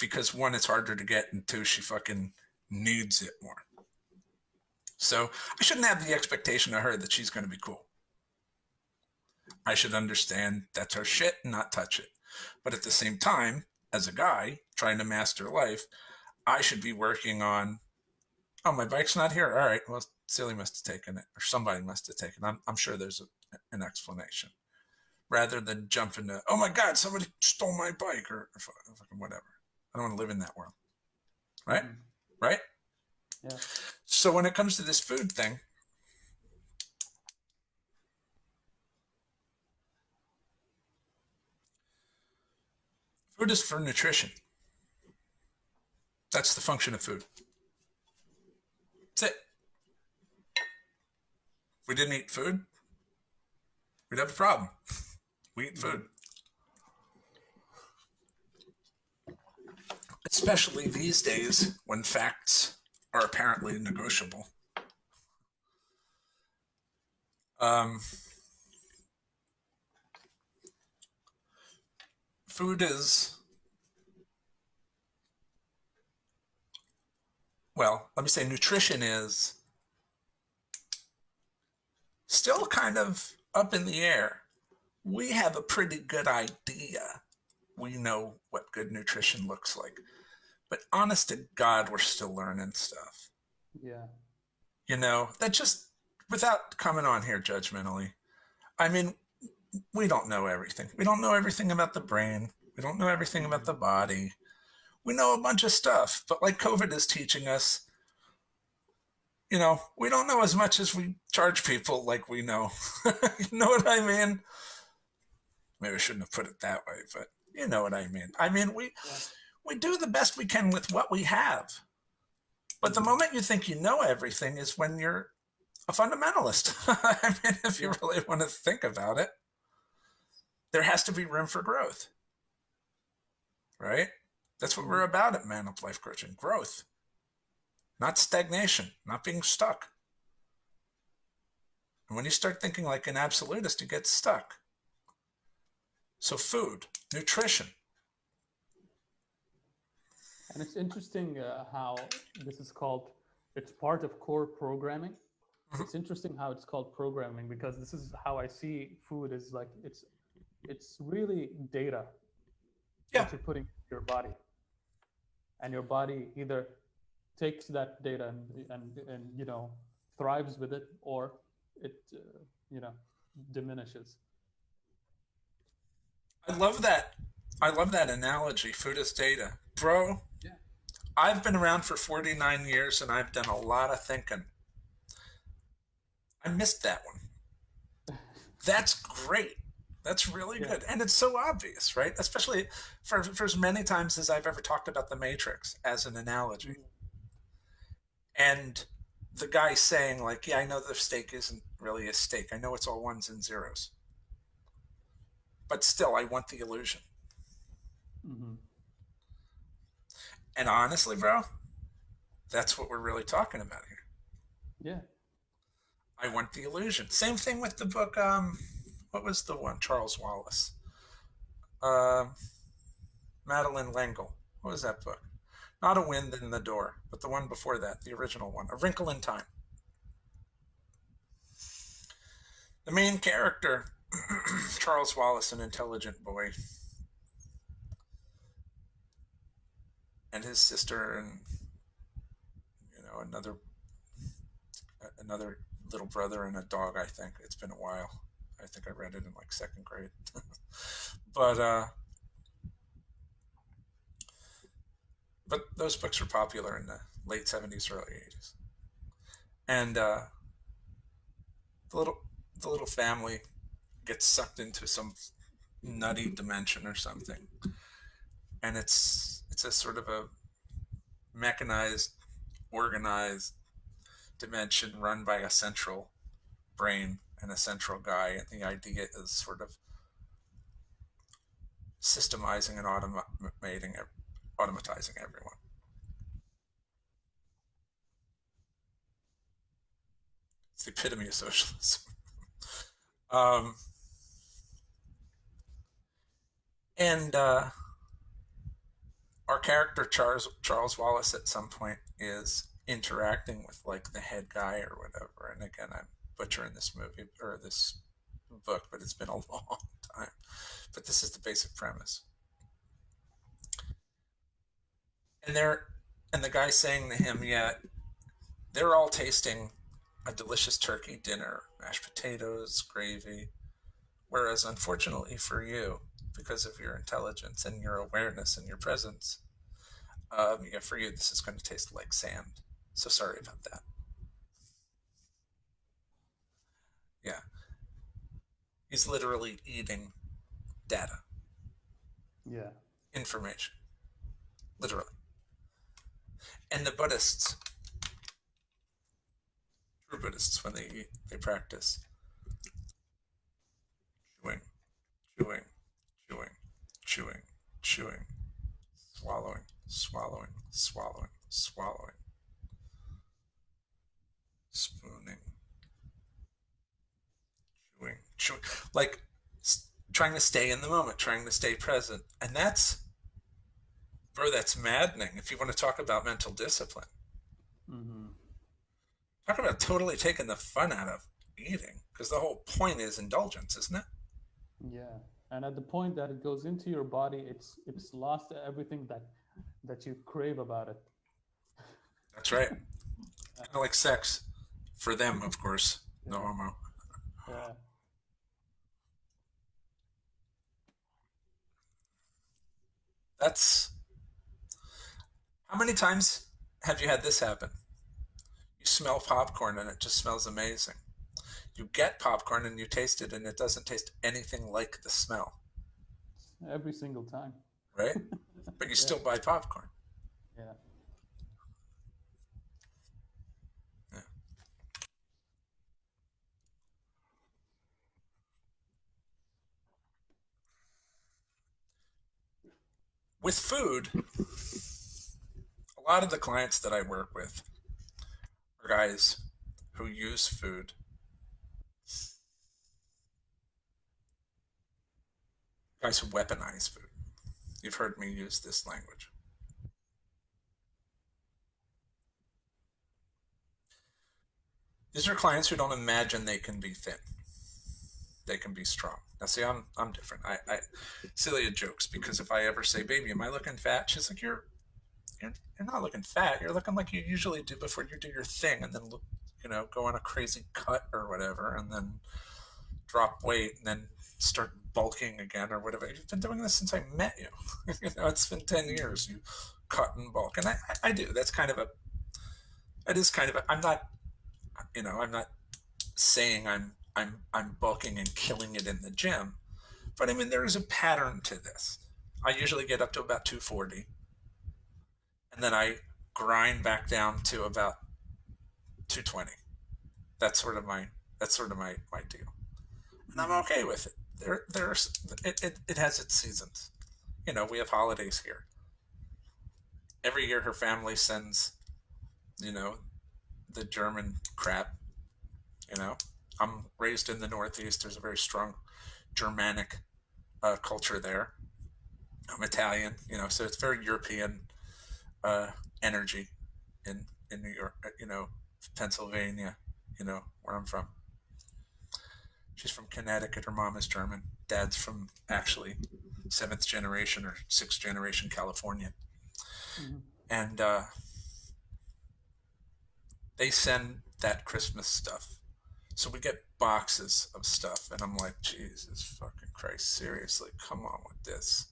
because one, it's harder to get, and two, she fucking needs it more. So I shouldn't have the expectation of her that she's going to be cool. I should understand that's her shit and not touch it. But at the same time, as a guy trying to master life, I should be working on, oh, my bike's not here. All right, well, Silly must have taken it, or somebody must have taken it. I'm sure there's an explanation. Rather than jump into, oh my God, somebody stole my bike, or fucking whatever. I don't want to live in that world. Right? Mm-hmm. Right? Yeah. So when it comes to this food thing, food is for nutrition. That's the function of food. That's it. If we didn't eat food, we'd have a problem. We eat Mm-hmm. food. Especially these days when facts are apparently negotiable. Um, Food is, well, let me say nutrition is still kind of up in the air. We have a pretty good idea. We know what good nutrition looks like. But honest to God, we're still learning stuff. Yeah. That just, without coming on here judgmentally, I mean, we don't know everything. We don't know everything about the brain. We don't know everything about Mm-hmm. the body. We know a bunch of stuff, but like COVID is teaching us, we don't know as much as we charge people like we know. You know what I mean? Maybe I shouldn't have put it that way, but you know what I mean. I mean, Yeah. we do the best we can with what we have. But the Mm-hmm. moment you think you know everything is when you're a fundamentalist. I mean, if you Yeah. really want to think about it, there has to be room for growth, right? That's what Mm-hmm. we're about at Man Up Life Coaching, growth, not stagnation, not being stuck. And when you start thinking like an absolutist, you get stuck. So food, nutrition. And it's interesting how this is called, it's part of core programming. Mhm. It's interesting how it's called programming because this is how I see food is like it's really data Yeah, that you're putting in your body. And your body either takes that data and thrives with it, or it you know diminishes. I love that. I love that analogy, food is data. Bro, Yeah. I've been around for 49 years and I've done a lot of thinking. I missed that one. That's great. That's really Yeah. good. And it's so obvious, right? Especially for as many times as I've ever talked about the Matrix as an analogy. Mhm. And the guy saying, like, yeah, I know the steak isn't really a steak. I know it's all ones and zeros. But still, I want the illusion. Mhm. And honestly, bro, that's what we're really talking about here. Yeah. I want the illusion. Same thing with the book. What was the one? Charles Wallace. Um, Madeline L'Engle. What was that book? Not A Wind in the Door, but the one before that, the original one, A Wrinkle in Time. The main character, Charles Wallace, an intelligent boy, and his sister, and another little brother and a dog. I think it's been a while. I think I read it in like second grade, but those books were popular in the late '70s, early '80s, and the little the little family gets sucked into some nutty dimension or something, and it's a sort of a mechanized, organized dimension run by a central brain and a central guy, and the idea is sort of systemizing and automatizing everyone. It's the epitome of socialism. um, and our character Charles Wallace at some point is interacting with like the head guy or whatever. And again, I'm butchering this movie or this book, but it's been a long time. But this is the basic premise. And they're and the guy's saying to him, yeah, they're all tasting a delicious turkey dinner, mashed potatoes, gravy. Whereas unfortunately for you, because of your intelligence and your awareness and your presence, yeah, for you this is going to taste like sand. So sorry about that. Yeah, he's literally eating data, Yeah. information, literally. And the Buddhists, true Buddhists, when they eat, they practice chewing, chewing, chewing, chewing, chewing, swallowing, swallowing, swallowing, swallowing, spooning, chewing, chewing, like trying to stay in the moment, trying to stay present. And that's, bro, that's maddening. If you want to talk about mental discipline, Hmm. talk about totally taking the fun out of eating, because the whole point is indulgence, isn't it? Yeah. And at the point that it goes into your body, it's lost everything that you crave about it. That's right. Kind of like sex for them, of course. No Yeah. homo. Yeah. That's how many times have you had this happen? You smell popcorn and it just smells amazing. You get popcorn and you taste it and it doesn't taste anything like the smell, Every single time. right? But you Yeah. still buy popcorn. Yeah. Yeah. With food, a lot of the clients that I work with are guys who use food, guys who weaponize food. You've heard me use this language. These are clients who don't imagine they can be thin. They can be strong. Now, see, I'm different. Celia jokes because if I ever say, "Baby, am I looking fat?" She's like, "You're not looking fat. You're looking like you usually do before you do your thing, and then go on a crazy cut or whatever, and then drop weight, and then start bulking again or whatever. You've been doing this since I met you. It's been 10 years. You cut and bulk, and I do. That's kind of a. It is kind of a. I'm not saying I'm bulking and killing it in the gym, but I mean there is a pattern to this. I usually get up to about 240, and then I grind back down to about 220. That's sort of my deal, and I'm Hmm. okay with it. It has its seasons. We have holidays here. Every year, her family sends you know the German crap. You know, I'm raised in the Northeast. There's a very strong Germanic culture there. I'm Italian, so it's very European uh, energy in New York, Pennsylvania, where I'm from. She's from Connecticut. Her mom is German. Dad's from actually seventh generation or sixth generation Californian. Hmm. And they send that Christmas stuff. So we get boxes of stuff. And I'm like, Jesus fucking Christ, seriously, come on with this.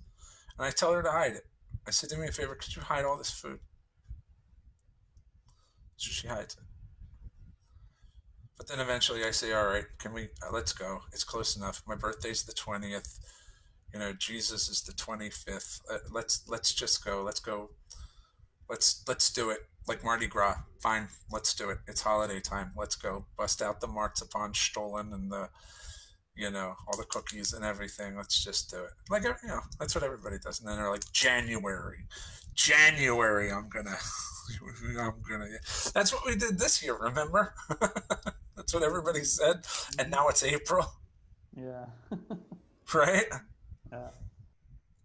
And I tell her to hide it. I said, do me a favor, could you hide all this food? So she hides it. But then eventually I say, all right, can we, let's go. It's close enough. My birthday's the 20th. Jesus is the 25th. Let's just go. Let's go. Let's do it. Like Mardi Gras. Fine. Let's do it. It's holiday time. Let's go. Bust out the marzipan stollen and the, all the cookies and everything. Let's just do it. Like, that's what everybody does. And then they're like, January, I'm gonna. That's what we did this year. Remember? That's what everybody said. And now it's April, Yeah. right? Yeah.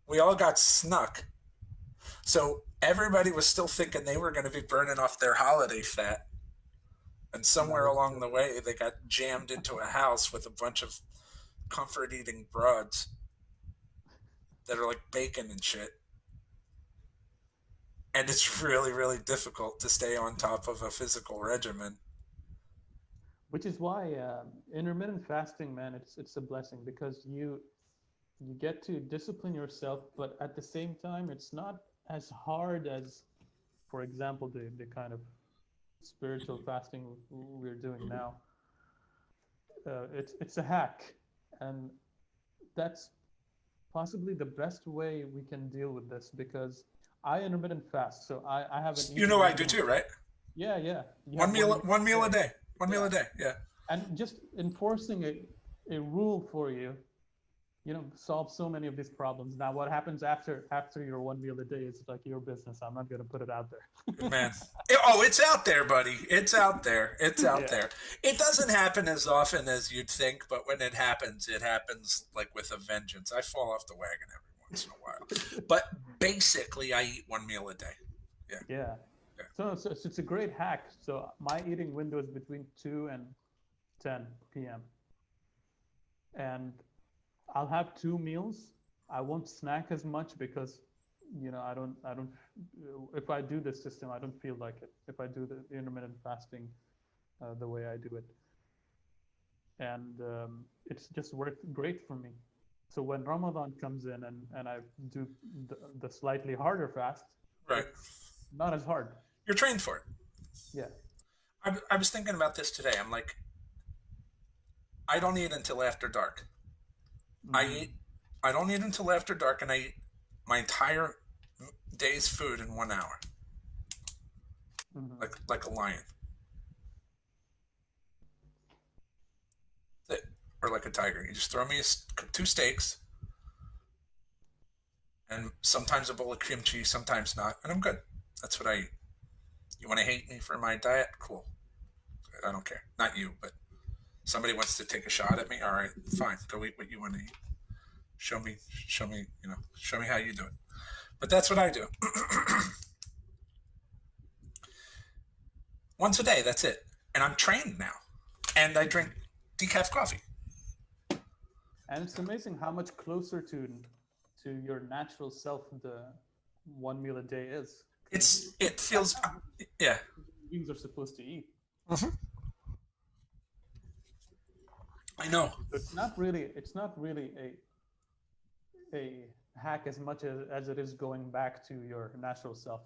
We all got snuck. So everybody was still thinking they were going to be burning off their holiday fat. And That somewhere is along true. the way, they got jammed into a house with a bunch of comfort eating broads that are like bacon and shit. And it's really, really difficult to stay on top of a physical regimen. Which is why intermittent fasting, man, it's a blessing because you get to discipline yourself, but at the same time, it's not as hard as, for example, the kind of spiritual fasting we're doing now. It's a hack, and that's possibly the best way we can deal with this because I intermittent fast, so I have an You eating know I do window. too, right? Yeah, yeah. You One have meal, one a meal a day. day, one meal Yeah, a day. Yeah. and just enforcing a rule for you, solve so many of these problems. Now, what happens after your one meal a day is like your business. I'm not going to put it out Good there. man. Oh, it's out there, buddy. It's out there. It's out Yeah. there. It doesn't happen as often as you'd think, but when it happens like with a vengeance. I fall off the wagon every once in a while. But basically, I eat one meal a day. Yeah. Yeah. Yeah. So it's a great hack. So my eating window is between 2 and 10 p.m. and I'll have two meals. I won't snack as much because I don't if I do this system, I don't feel like it. If I do the intermittent fasting the way I do it, and it's just worked great for me. So when Ramadan comes in and I do the slightly harder fast, Right. it's not as hard. You're trained for it. Yeah. I was thinking about this today. I'm like, I don't eat until after dark. I Hmm. eat. I don't eat until after dark, and I eat my entire day's food in 1 hour, Hmm. like a lion, or like a tiger. You just throw me two steaks, and sometimes a bowl of kimchi, sometimes not, and I'm good. That's what I eat. You want to hate me for my diet? Cool. I don't care. Not you, but somebody wants to take a shot at me. All right, fine. Go eat what you want to eat. Show me how you do it. But that's what I do. Once a day, that's it. And I'm trained now. And I drink decaf coffee. And it's amazing how much closer to your natural self the one meal a day is, because It that's feels, how yeah. human beings are supposed to eat. Mm-hmm. I know. So it's not really a hack as much as it is going back to your natural self.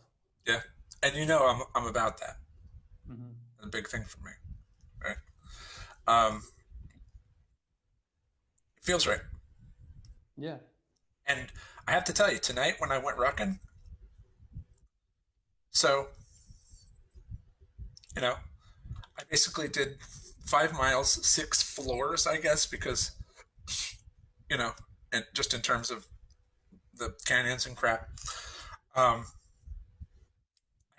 Yeah. And I'm about that. Hmm. It's a big thing for me. Right. Um, it feels right. Yeah. And I have to tell you, tonight when I went rucking, so, you know, I basically did 5 miles, 6 floors, I guess, because, you know, and just in terms of the canyons and crap. Um,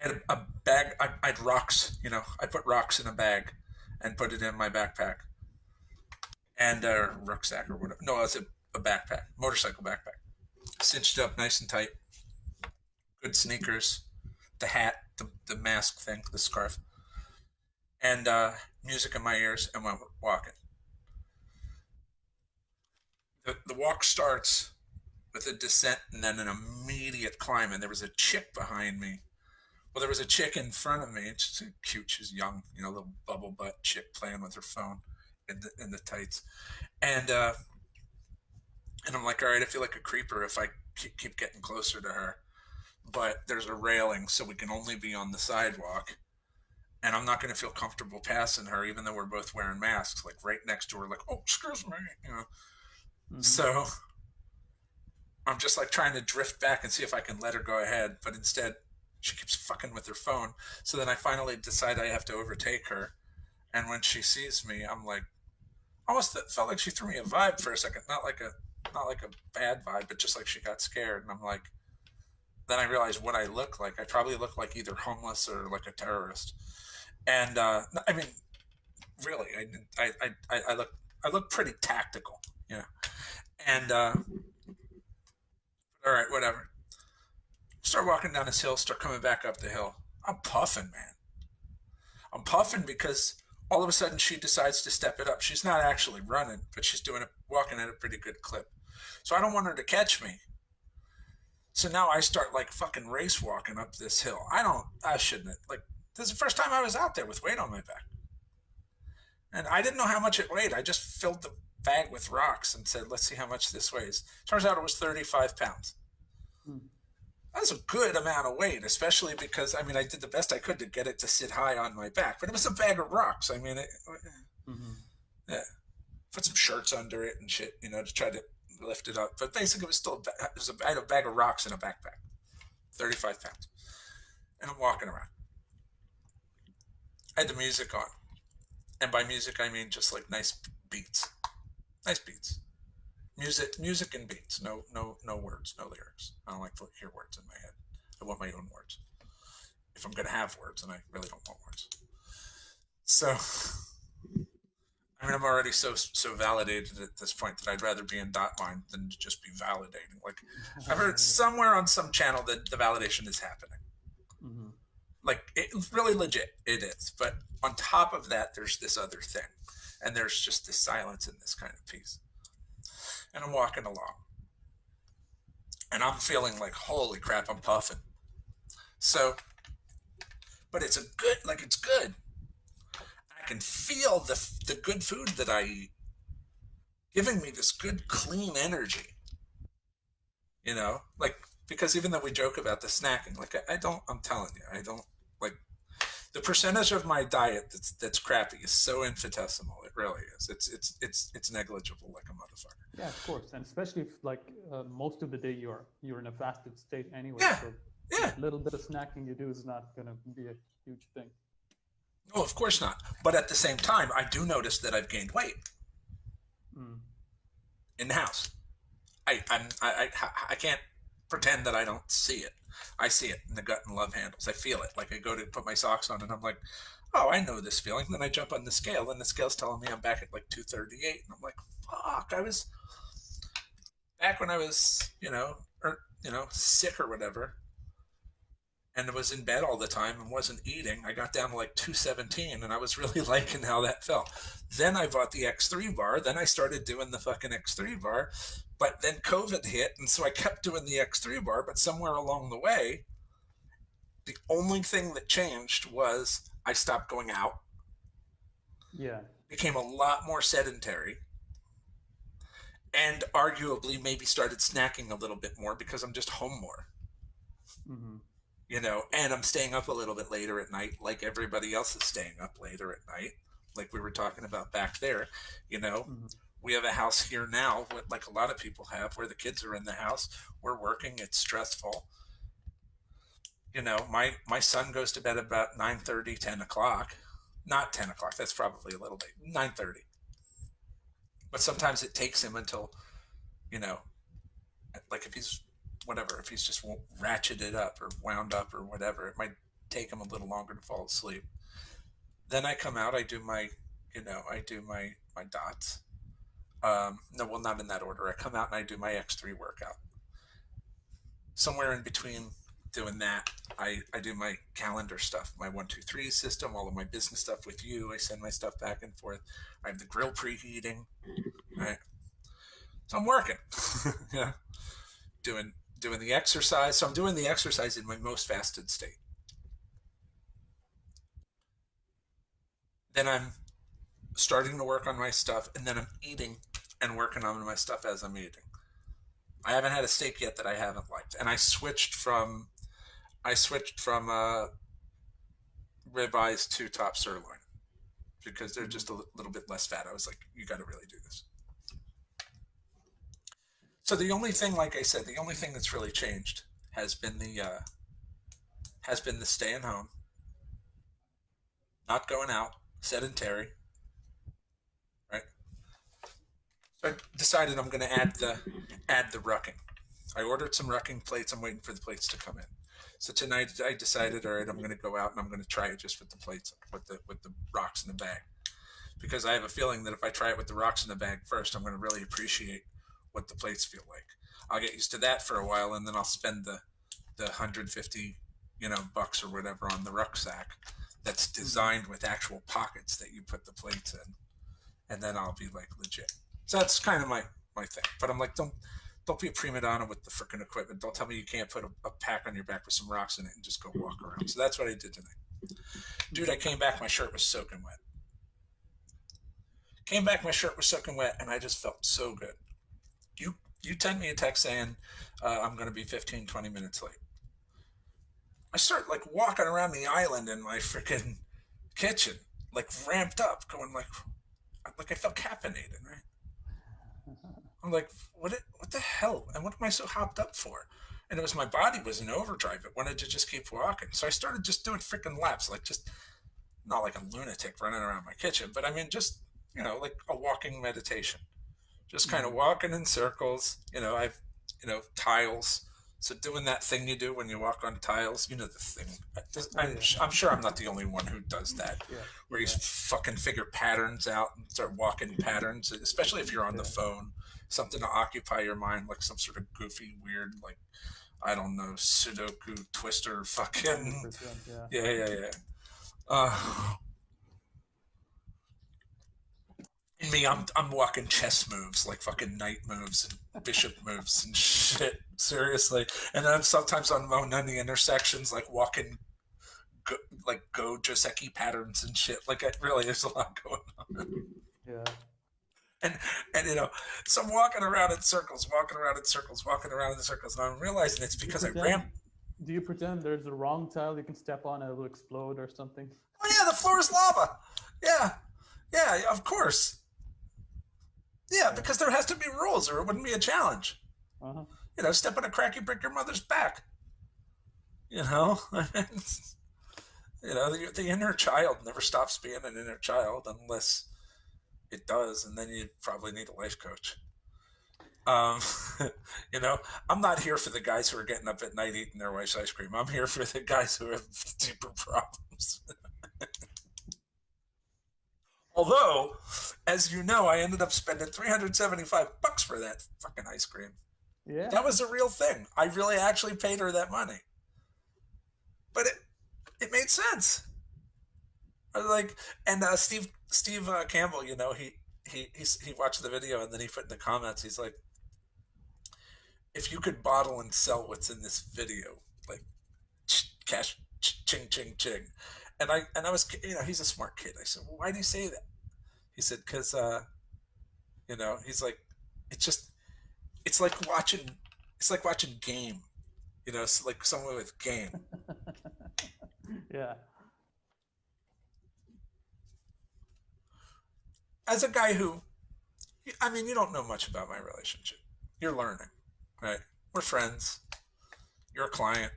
I had a bag. I had rocks. I put rocks in a bag and put it in my backpack and a rucksack or whatever. No, it's a backpack, motorcycle backpack. Cinched up nice and tight. Good sneakers, the hat, the mask thing, the scarf, and music in my ears, and went walking. The walk starts with a descent and then an immediate climb, and there was a chick behind me. Well, there was a chick in front of me. She's cute. She's young, little bubble butt chick playing with her phone in the tights. And and I'm like, all right, I feel like a creeper if I keep getting closer to her. But there's a railing, so we can only be on the sidewalk. And I'm not going to feel comfortable passing her, even though we're both wearing masks, like right next to her, like, oh, excuse me. Hmm. So I'm just like trying to drift back and see if I can let her go ahead. But instead, she keeps fucking with her phone. So then I finally decide I have to overtake her. And when she sees me, I'm like, almost felt like she threw me a vibe for a second, not like a bad vibe, but just like she got scared. And I'm like, then I realized what I look like. I probably look like either homeless or like a terrorist. And I mean, really, I look pretty tactical, you know. And all right, whatever. Start walking down this hill. Start coming back up the hill. I'm puffing, man. I'm puffing because all of a sudden she decides to step it up. She's not actually running, but she's doing it, walking at a pretty good clip. So I don't want her to catch me. So now I start like fucking race walking up this hill. I shouldn't. Like, this is the first time I was out there with weight on my back. And I didn't know how much it weighed. I just filled the bag with rocks and said, let's see how much this weighs. Turns out it was 35 pounds. Hmm. That's a good amount of weight, especially because, I mean, I did the best I could to get it to sit high on my back. But it was a bag of rocks. I mean, Mm-hmm. yeah. Put some shirts under it and shit, to try to lift it up. But basically, it was still, I had a bag of rocks in a backpack, 35 pounds. And I'm walking around. I had the music on. And by music, I mean just like nice beats. Nice beats. Music and beats. No words, no lyrics. I don't like to hear words in my head. I want my own words. If I'm going to have words, and I really don't want words. So, I mean, I'm already so validated at this point that I'd rather be in dot line than to just be validating. Like, I've heard somewhere on some channel that the validation is happening. Mm-hmm. Like, it's really legit. It is. But on top of that, there's this other thing. And there's just this silence in this kind of piece. And I'm walking along. And I'm feeling like, holy crap, I'm puffing. So, but it's it's good. I can feel the good food that I eat giving me this good, clean energy. Like, because even though we joke about the snacking, like, I'm telling you, I don't, like, the percentage of my diet that's crappy is so infinitesimal. It really is. It's negligible, like a motherfucker. Yeah, of course, and especially if like most of the day you're in a fasted state anyway, Yeah, so yeah. that little bit of snacking you do is not going to be a huge thing. No, of course not. But at the same time, I do notice that I've gained weight Mm. in the house. I can't pretend that I don't see it. I see it in the gut and love handles. I feel it. Like, I go to put my socks on and I'm like, oh, I know this feeling. Then I jump on the scale and the scale's telling me I'm back at like 238. And I'm like, fuck, I was back when I was, sick or whatever, and was in bed all the time and wasn't eating. I got down to like 217 and I was really liking how that felt. Then I bought the X3 bar. Then I started doing the fucking X3 bar. But then COVID hit, and so I kept doing the X3 bar. But somewhere along the way, the only thing that changed was I stopped going out, Yeah. became a lot more sedentary, and arguably maybe started snacking a little bit more because I'm just home more. Mm-hmm. And I'm staying up a little bit later at night, like everybody else is staying up later at night, like we were talking about back there. Mm-hmm. We have a house here now, like a lot of people have, where the kids are in the house. We're working. It's stressful. My son goes to bed about 9:30, 10 o'clock. Not 10 o'clock. That's probably a little late. 9:30. But sometimes it takes him until, you know, like if he's just ratcheted up or wound up or whatever, it might take him a little longer to fall asleep. Then I come out, I do my dots. No, well, not in that order. I come out and I do my X3 workout. Somewhere in between doing that, I do my calendar stuff, my 1, 2, 3 system, all of my business stuff with you. I send my stuff back and forth. I have the grill preheating. Right. So I'm working. Yeah. Doing the exercise. So I'm doing the exercise in my most fasted state. Then I'm starting to work on my stuff, and then I'm eating and working on my stuff as I'm eating. I haven't had a steak yet that I haven't liked, and I switched from ribeyes to top sirloin because they're just a little bit less fat. I was like, you got to really do this. So the only thing, like I said, the only thing that's really changed has been the staying home, not going out, sedentary, right? I decided I'm going to add the rucking. I ordered some rucking plates. I'm waiting for the plates to come in. So tonight I decided, all right, I'm going to go out and I'm going to try it just with the plates, with the rocks in the bag, because I have a feeling that if I try it with the rocks in the bag first, I'm going to really appreciate what the plates feel like. I'll get used to that for a while, and then I'll spend the 150 bucks or whatever on the rucksack that's Mhm. designed with actual pockets that you put the plates in, and then I'll be like legit. So that's kind of my thing. But I'm like, don't be a prima donna with the freaking equipment. Don't tell me you can't put a pack on your back with some rocks in it and just go walk around. So that's what I did tonight. Dude, I Mhm. came back, my shirt was soaking wet. Came back, my shirt was soaking wet, and I just felt so good. You sent me a text saying I'm going to be 15, 20 minutes late. I start like walking around the island in my freaking kitchen, like ramped up, going like I felt caffeinated, right? I'm like, what the hell? And what am I so hopped up for? And it was my body was in overdrive. It wanted to just keep walking. So I started just doing freaking laps, like just not like a lunatic running around my kitchen, but I mean just, like a walking meditation. Just kind of Mhm. walking in circles. I've, tiles. So doing that thing you do when you walk on tiles, the thing. Oh yeah. I'm sure I'm not the only one who does that, Yeah. where you Yeah. fucking figure patterns out and start walking patterns, especially if you're on the Yeah. phone, something to occupy your mind, like some sort of goofy, weird, like I don't know, Sudoku twister, fucking 100%. Yeah. yeah, yeah, yeah. Uh, In me, I'm walking chess moves, like fucking knight moves and bishop moves and shit. Seriously, and then sometimes on the intersections, like walking go, like go Joseki patterns and shit. Like it really, there's a lot going on. Yeah. And and so I'm walking around in circles, walking around in circles, walking around in circles, and I'm realizing it's Do you because I ran. pretend? Do you pretend there's a wrong tile you can step on and it will explode or something? Oh yeah, the floor is lava. Yeah, yeah, of course. Yeah, Yeah. because there has to be rules, or it wouldn't be a challenge. Uh huh. Step on a crack, you break your mother's back. You know, the inner child never stops being an inner child unless it does, and then you probably need a life coach. Um, you know, I'm not here for the guys who are getting up at night eating their wife's ice cream. I'm here for the guys who have deeper problems. Although, as you know, I ended up spending $375 for that fucking ice cream. Yeah. That was a real thing. I really actually paid her that money, but it made sense. Like, and Steve Campbell, he watched the video and then he put in the comments, he's like, if you could bottle and sell what's in this video, like cash, ching ching ching, and I was, he's a smart kid. I said, well, why do you say that? He said, because he's like, it's just, it's like watching, it's like watching game, it's like someone with game. Yeah. As a guy who, I mean, you don't know much about my relationship. You're learning, right? We're friends. You're a client.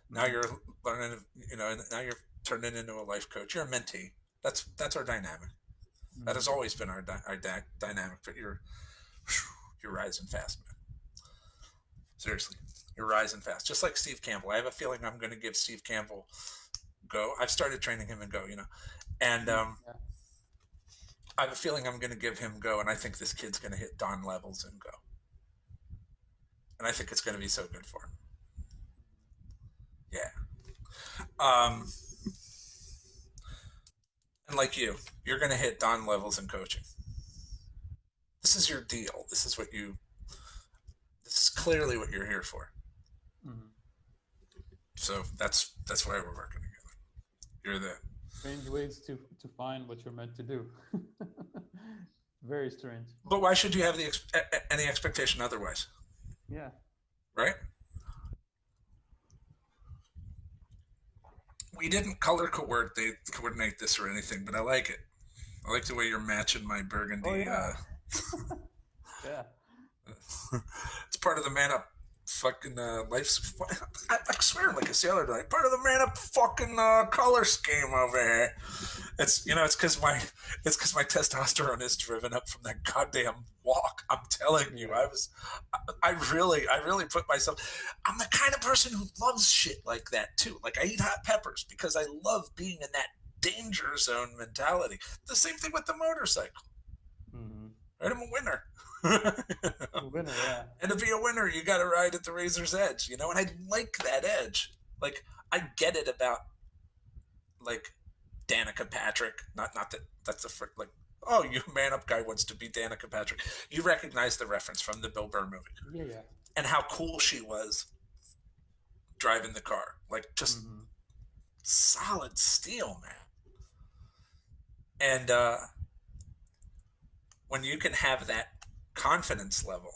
Now Mm-hmm. you're learning, now you're turning into a life coach. You're a mentee. That's our dynamic. That has Mm-hmm. always been our dynamic. But you're rising fast, man. Seriously, you're rising fast. Just like Steve Campbell. I have a feeling I'm going to give Steve Campbell go. I've started training him in go. And Yeah. I have a feeling I'm going to give him go, and I think this kid's going to hit Don levels in go, and I think it's going to be so good for him. Yeah. Um, and like you're going to hit Don levels in coaching. This is your deal. This is clearly what you're here for. Mm-hmm. So that's why we're working together. You're the Strange ways to find what you're meant to do. Very strange. But why should you have any expectation otherwise, Yeah. right? We didn't color coordinate this or anything, but I like it. I like the way you're matching my Oh burgundy. yeah. Yeah. It's part of the man up. fucking life's. I swear, like a sailor, like part of the man up fucking color scheme over here. It's because my testosterone is driven up from that goddamn walk. I'm telling you, Yeah. I really put myself. I'm the kind of person who loves shit like that too. Like I eat hot peppers because I love being in that danger zone mentality. The same thing with the motorcycle. Hmm. Right? I'm a winner. Winner, yeah. And to be a winner, you got to ride at the razor's edge, And I like that edge. Like I get it about like Danica Patrick. Not that that's a like. Oh, you man up guy wants to be Danica Patrick. You recognize the reference from the Bill Burr movie Yeah, yeah. and how cool she was driving the car. Like just Hmm. solid steel, man. And when you can have that confidence level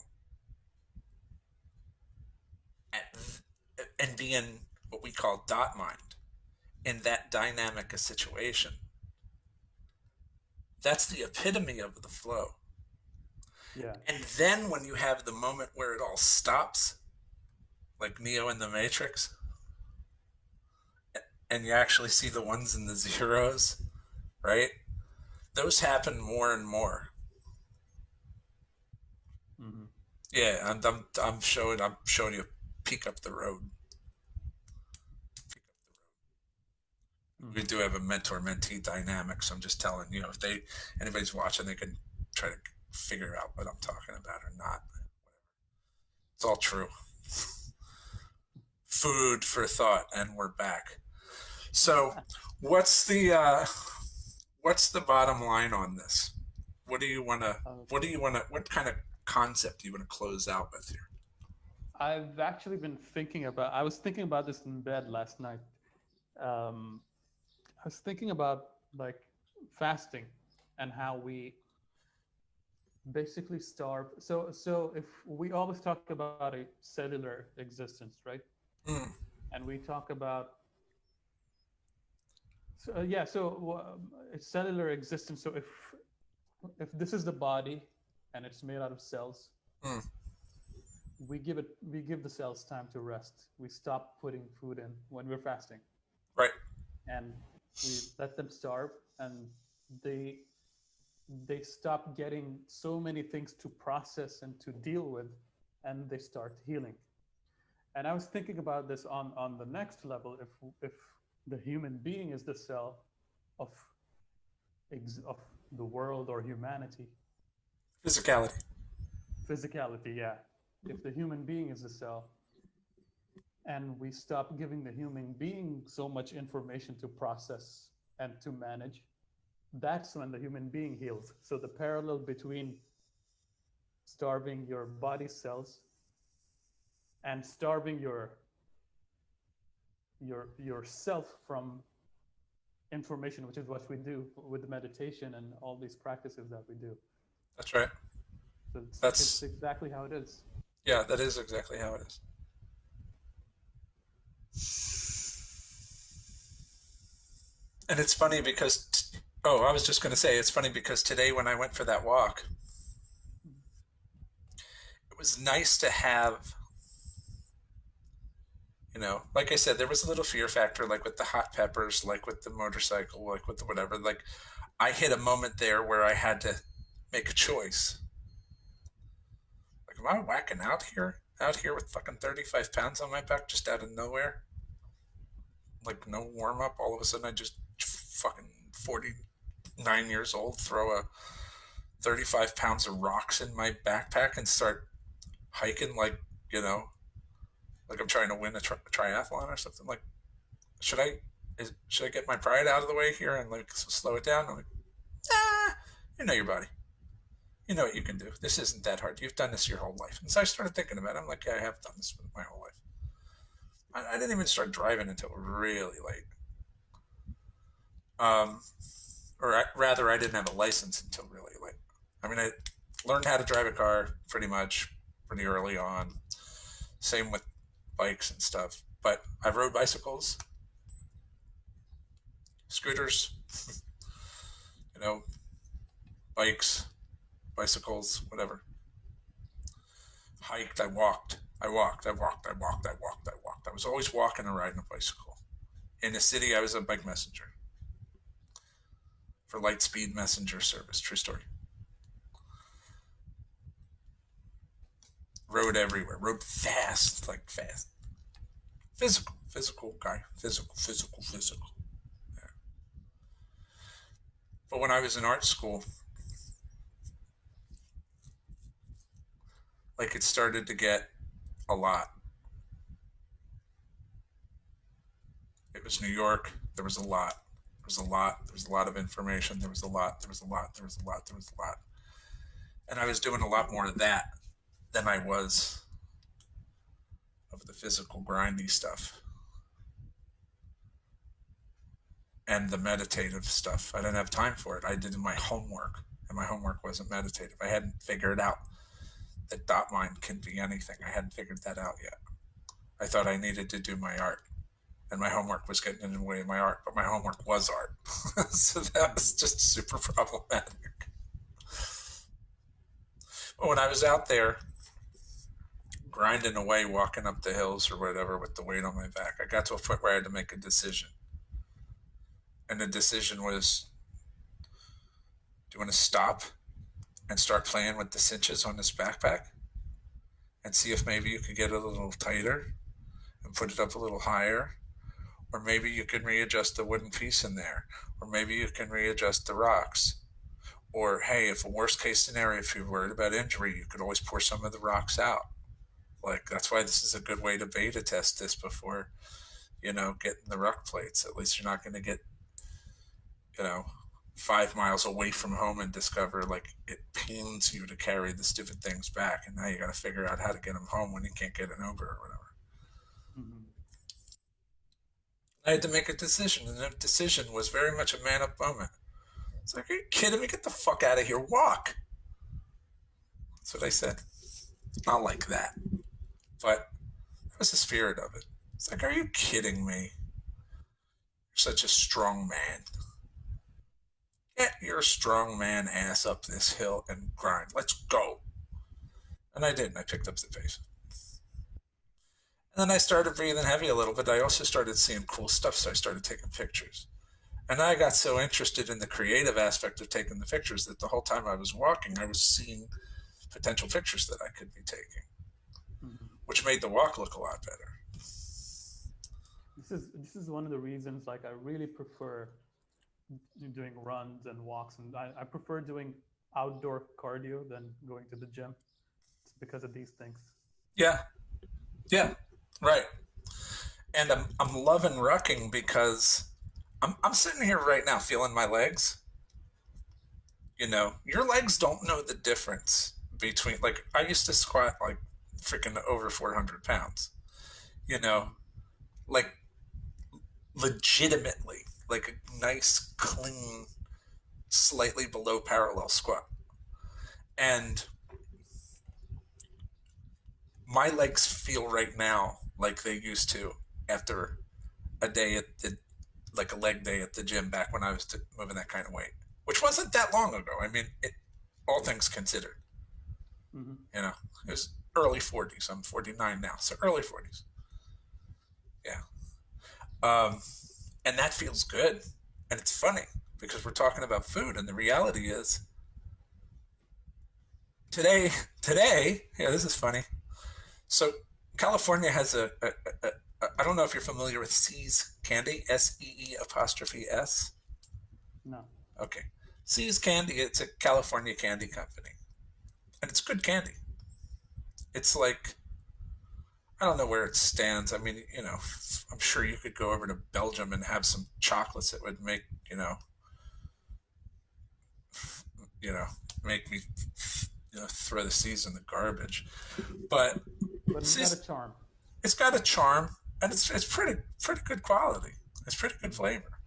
at, and be in what we call dot mind in that dynamic a situation, that's the epitome of the flow. Yeah. And then when you have the moment where it all stops, like Neo in the Matrix, and you actually see the ones and the zeros, right? Those happen more and more. Hmm. Yeah, I'm showing you a peek up the road. We Hmm. do have a mentor mentee dynamic, so I'm just telling if anybody's watching, they can try to figure out what I'm talking about or not. It's all true. Food for thought, and we're back. So, what's the uh, what's the bottom line on this? What do you want to? What do Okay. you want to? What kind of concept do you want to close out with here? I've actually been thinking about. I was thinking about this in bed last night. Um, I was thinking about like fasting and how we basically starve. So if we always talk about a cellular existence, right? Mm, And we talk about yeah, so it's cellular existence. So if this is the body and it's made out of cells, mm, we give the cells time to rest. We stop putting food in when we're fasting, right. and we let them starve, and they they stop getting so many things to process and to deal with, and they start healing. And I was thinking about this on the next level. If the human being is the cell of of the world or humanity, Physicality. physicality, yeah. If the human being is the cell, and we stop giving the human being so much information to process and to manage, that's when the human being heals. So the parallel between starving your body cells and starving yourself from information, which is what we do with meditation and all these practices that we do. That's right. So it's That's exactly how it is. yeah. That is exactly how it is. And it's funny because oh, I was just going to say it's funny because today when I went for that walk, it was nice to have like I said, there was a little fear factor, like with the hot peppers, like with the motorcycle, like with the whatever. Like I hit a moment there where I had to make a choice. Like, am I whacking out here with fucking 35 pounds on my back just out of nowhere? Like no warm up. All of a sudden, I just fucking 49 years old throw a 35 pounds of rocks in my backpack and start hiking you know like I'm trying to win a triathlon or something. Like should I should I get my pride out of the way here and like slow it down? I'm like, ah, you know your body. You know what you can do. This isn't that hard. You've done this your whole life. And so I started thinking about it. I'm like, yeah, I have done this my whole life. I didn't even start driving until really late. Um, rather, I didn't have a license until really late. I mean, I learned how to drive a car pretty much pretty early on. Same with bikes and stuff. But I rode bicycles, scooters, you know, bikes, bicycles, whatever. Hiked, I walked. I walked, I walked, I walked, I walked, I walked. I was always walking or riding a bicycle. In the city, I was a bike messenger for Lightspeed Messenger service. True story. Rode everywhere. Rode fast, like fast. Physical guy. Physical. Yeah. But when I was in art school, like it started to get a lot. It was New York. There was a lot. There was a lot. There was a lot of information. There was a lot. There was a lot. There was a lot. There was a lot. And I was doing a lot more of that than I was of the physical grindy stuff and the meditative stuff. I didn't have time for it. I did my homework, and my homework wasn't meditative. I hadn't figured out that dot mind can be anything. I hadn't figured that out yet. I thought I needed to do my art, and my homework was getting in the way of my art, but my homework was art. So that was just super problematic. But when I was out there grinding away, walking up the hills or whatever with the weight on my back, I got to a point where I had to make a decision. And the decision was, do you want to stop and start playing with the cinches on this backpack and see if maybe you could get it a little tighter and put it up a little higher? Or maybe you can readjust the wooden piece in there. Or maybe you can readjust the rocks. Or, hey, if a worst case scenario, if you're worried about injury, you could always pour some of the rocks out. Like, that's why this is a good way to beta test this before, getting the ruck plates. At least you're not going to get, 5 miles away from home and discover, like, it pains you to carry the stupid things back. And now you got to figure out how to get them home when you can't get an Uber or whatever. Mm-hmm. I had to make a decision, and the decision was very much a man up moment. It's like, are you kidding me? Get the fuck out of here. Walk. That's what I said. Not like that. But that was the spirit of it. It's like, are you kidding me? You're such a strong man. Get your strong man ass up this hill and grind. Let's go. And I did, and I picked up the pace. And then I started breathing heavy a little bit. I also started seeing cool stuff, so I started taking pictures. And I got so interested in the creative aspect of taking the pictures that the whole time I was walking, I was seeing potential pictures that I could be taking, Mm-hmm. which made the walk look a lot better. This is one of the reasons, like, I really prefer doing runs and walks, and I prefer doing outdoor cardio than going to the gym. It's because of these things. Yeah, yeah, right. And I'm loving rucking because I'm sitting here right now feeling my legs. Your legs don't know the difference between, like, I used to squat like freaking over 400 pounds, like legitimately, like a nice, clean, slightly below parallel squat. And my legs feel right now like they used to after a day at the, like a leg day at the gym back when I was moving that kind of weight, which wasn't that long ago. I mean, all things considered, Mm-hmm. it was early 40s. I'm 49 now, so early 40s. Yeah. And that feels good. And it's funny because we're talking about food, and the reality is today, yeah, this is funny. So California has I don't know if you're familiar with See's Candy, SEE''S. No. Okay. See's Candy, it's a California candy company. And it's good candy. It's like, I don't know where it stands. I mean, I'm sure you could go over to Belgium and have some chocolates that would make, make me, throw the C's in the garbage. But it's got a charm. It's got a charm, and it's pretty good quality. It's pretty good flavor.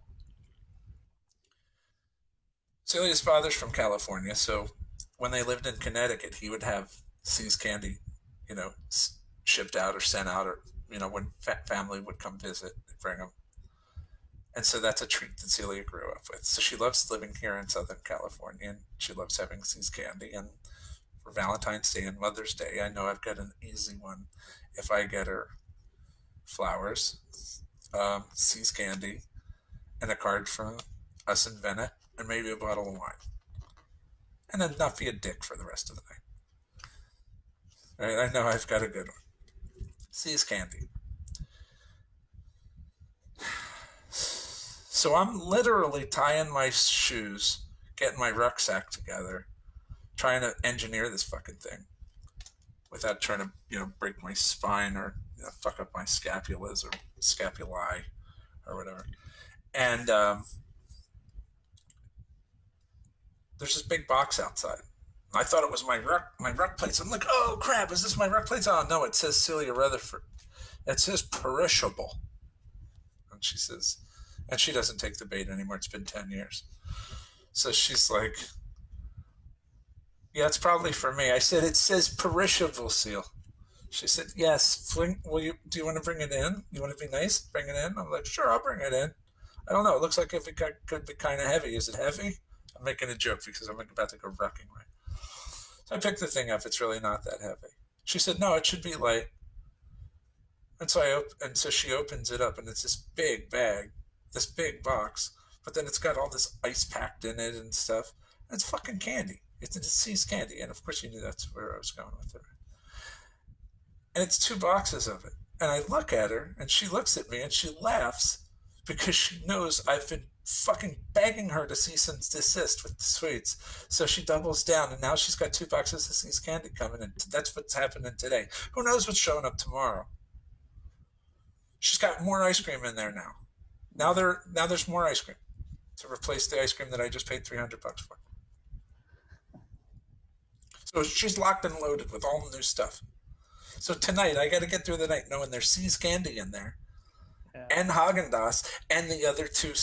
Celia's father's from California, so when they lived in Connecticut, he would have See's Candy, shipped out or sent out, or when family would come visit, they'd bring them. And so that's a treat that Celia grew up with. So she loves living here in Southern California, and she loves having See's Candy. And for Valentine's Day and Mother's Day, I know I've got an easy one. If I get her flowers, See's candy, and a card from us in Venice, and maybe a bottle of wine, and then not be a dick for the rest of the night. Right? I know I've got a good one. See's candy. So I'm literally tying my shoes, getting my rucksack together, trying to engineer this fucking thing without trying to, break my spine or fuck up my scapulas or scapulae or whatever. And there's this big box outside. I thought it was my ruck plates. I'm like, oh crap, is this my ruck plates? Oh no, it says Celia Rutherford. It says perishable. And she says, and she doesn't take the bait anymore. It's been 10 years. So she's like, yeah, it's probably for me. I said, it says perishable, Seal. She said, yes. Do you want to bring it in? You want to be nice? Bring it in? I'm like, sure, I'll bring it in. I don't know. It looks like it could be kind of heavy. Is it heavy? I'm making a joke because I'm about to go rucking, right? So I picked the thing up. It's really not that heavy. She said, no, it should be light. And so she opens it up, and it's this big bag, this big box, but then it's got all this ice packed in it and stuff. And it's fucking candy. It's See's candy, and of course you knew that's where I was going with it. And it's 2 boxes of it. And I look at her, and she looks at me, and she laughs because she knows I've been fucking begging her to cease and desist with the sweets. So she doubles down, and now she's got 2 boxes of See's candy coming in. That's what's happening today. Who knows what's showing up tomorrow? She's got more ice cream in there now. Now there's more ice cream to replace the ice cream that I just paid $300 for. So she's locked and loaded with all the new stuff. So tonight I got to get through the night knowing there's See's candy in there, and Haagen-Dazs, and the other two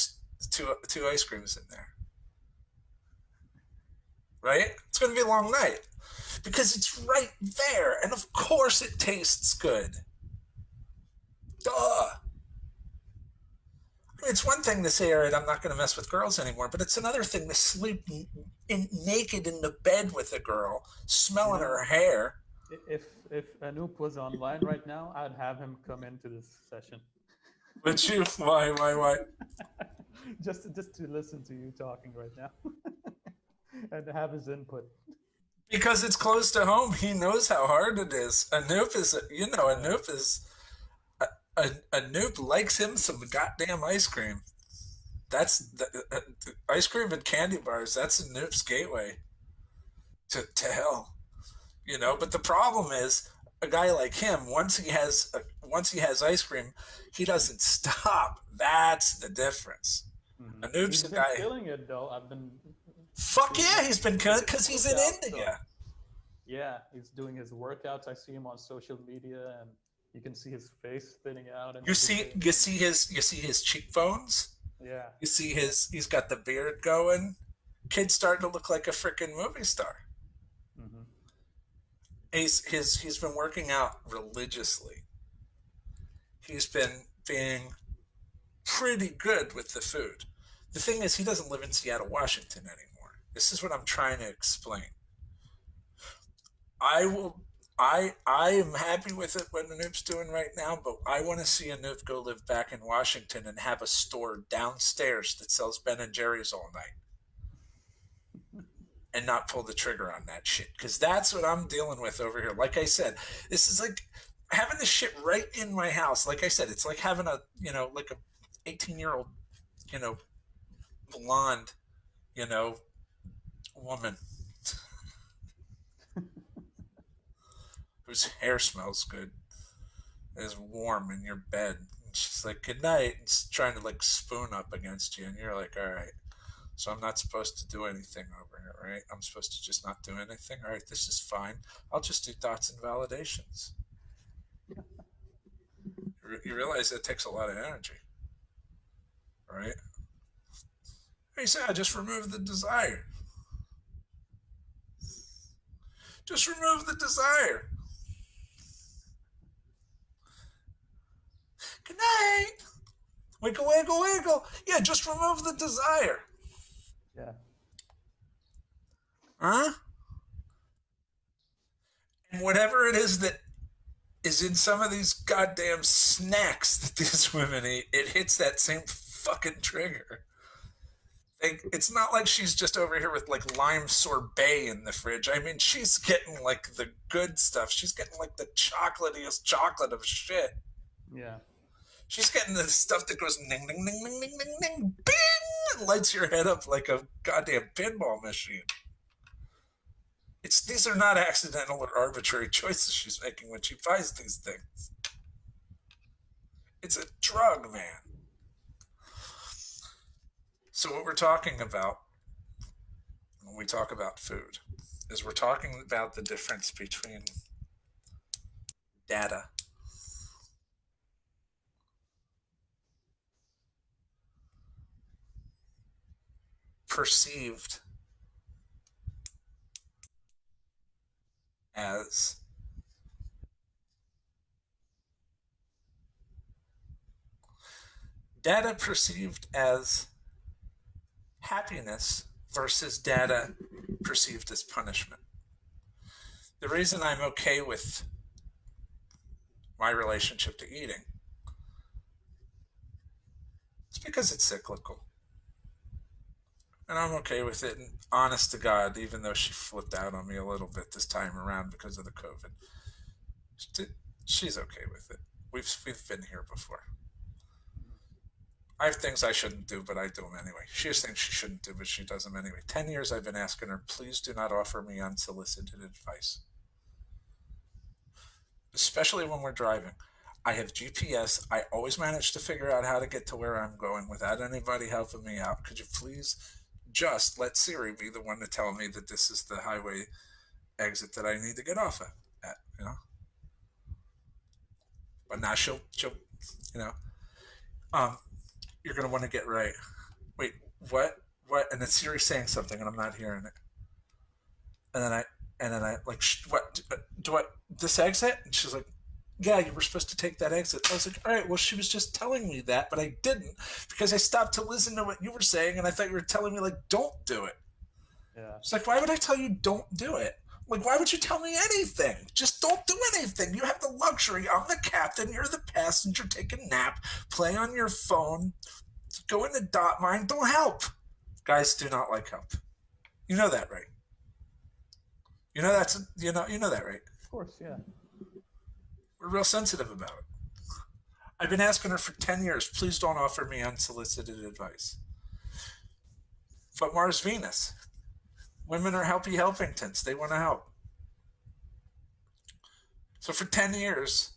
ice creams in there. Right? It's going to be a long night because it's right there, and of course it tastes good. Duh. It's one thing to say, all right, I'm not going to mess with girls anymore, but it's another thing to sleep naked in the bed with a girl, smelling her hair. If Anoop was online right now, I'd have him come into this session. Would you? Why? just to listen to you talking right now and have his input. Because it's close to home. He knows how hard it is. Anoop likes him some goddamn ice cream. That's the ice cream and candy bars. That's Anoop's gateway to hell. But the problem is a guy like him, once he has ice cream, he doesn't stop. That's the difference. Mm-hmm. Anoop's He's a guy killing it though. I've been fuck yeah, he's been killing because he's in India. So, yeah, he's doing his workouts. I see him on social media, and you can see his face thinning out. And you see his cheekbones. Yeah. You see he's got the beard going. Kid's starting to look like a freaking movie star. Mm-hmm. He's been working out religiously. He's been being pretty good with the food. The thing is, he doesn't live in Seattle, Washington anymore. This is what I'm trying to explain. I am happy with it what Anoop's doing right now, but I want to see Anoop go live back in Washington and have a store downstairs that sells Ben and Jerry's all night. And not pull the trigger on that shit. Because that's what I'm dealing with over here. Like I said, this is like having this shit right in my house. Like I said, it's like having a 18-year-old, blonde, woman whose hair smells good, is warm in your bed. And she's like, good night. And she's trying to spoon up against you. And you're like, all right. So I'm not supposed to do anything over here, right? I'm supposed to just not do anything. All right, this is fine. I'll just do thoughts and validations. You realize that takes a lot of energy, right? He said, I just remove the desire. Just remove the desire. Good night. Wiggle, wiggle, wiggle. Yeah, just remove the desire. Yeah. Huh? it is that is in some of these goddamn snacks that these women eat, it hits that same fucking trigger. Like, it's not like she's just over here with like lime sorbet in the fridge. I mean, she's getting like the good stuff. She's getting like the chocolatiest chocolate of shit. Yeah. She's getting the stuff that goes ning, ning, ning, ning, ning, ning, ning, bing, and lights your head up like a goddamn pinball machine. These are not accidental or arbitrary choices she's making when she buys these things. It's a drug, man. So what we're talking about when we talk about food is we're talking about the difference between data perceived as data perceived as happiness versus data perceived as punishment. The reason I'm okay with my relationship to eating is because it's cyclical. And I'm okay with it. And honest to God, even though she flipped out on me a little bit this time around because of the COVID, she's okay with it. We've been here before. I have things I shouldn't do, but I do them anyway. She has things she shouldn't do, but she does them anyway. 10 years I've been asking her, please do not offer me unsolicited advice. Especially when we're driving. I have GPS. I always manage to figure out how to get to where I'm going without anybody helping me out. Could you please just let Siri be the one to tell me that this is the highway exit that I need to get off at, you know? But now she'll, you know, you're going to want to get right. Wait, what? What? And then Siri's saying something and I'm not hearing it. And then I like, what? Do I, this exit? And she's like, yeah, you were supposed to take that exit. I was like, all right, well, she was just telling me that, but I didn't because I stopped to listen to what you were saying and I thought you were telling me, like, don't do it. Yeah. It's like, why would I tell you don't do it? Like, why would you tell me anything? Just don't do anything. You have the luxury. I'm the captain. You're the passenger. Take a nap. Play on your phone. Go in the dot mine. Don't help. Guys do not like help. You know that, right? You know that, right? Of course, yeah. We're real sensitive about it. I've been asking her for 10 years, please don't offer me unsolicited advice. But Mars Venus, women are helpy helpingtons. They want to help. So for 10 years,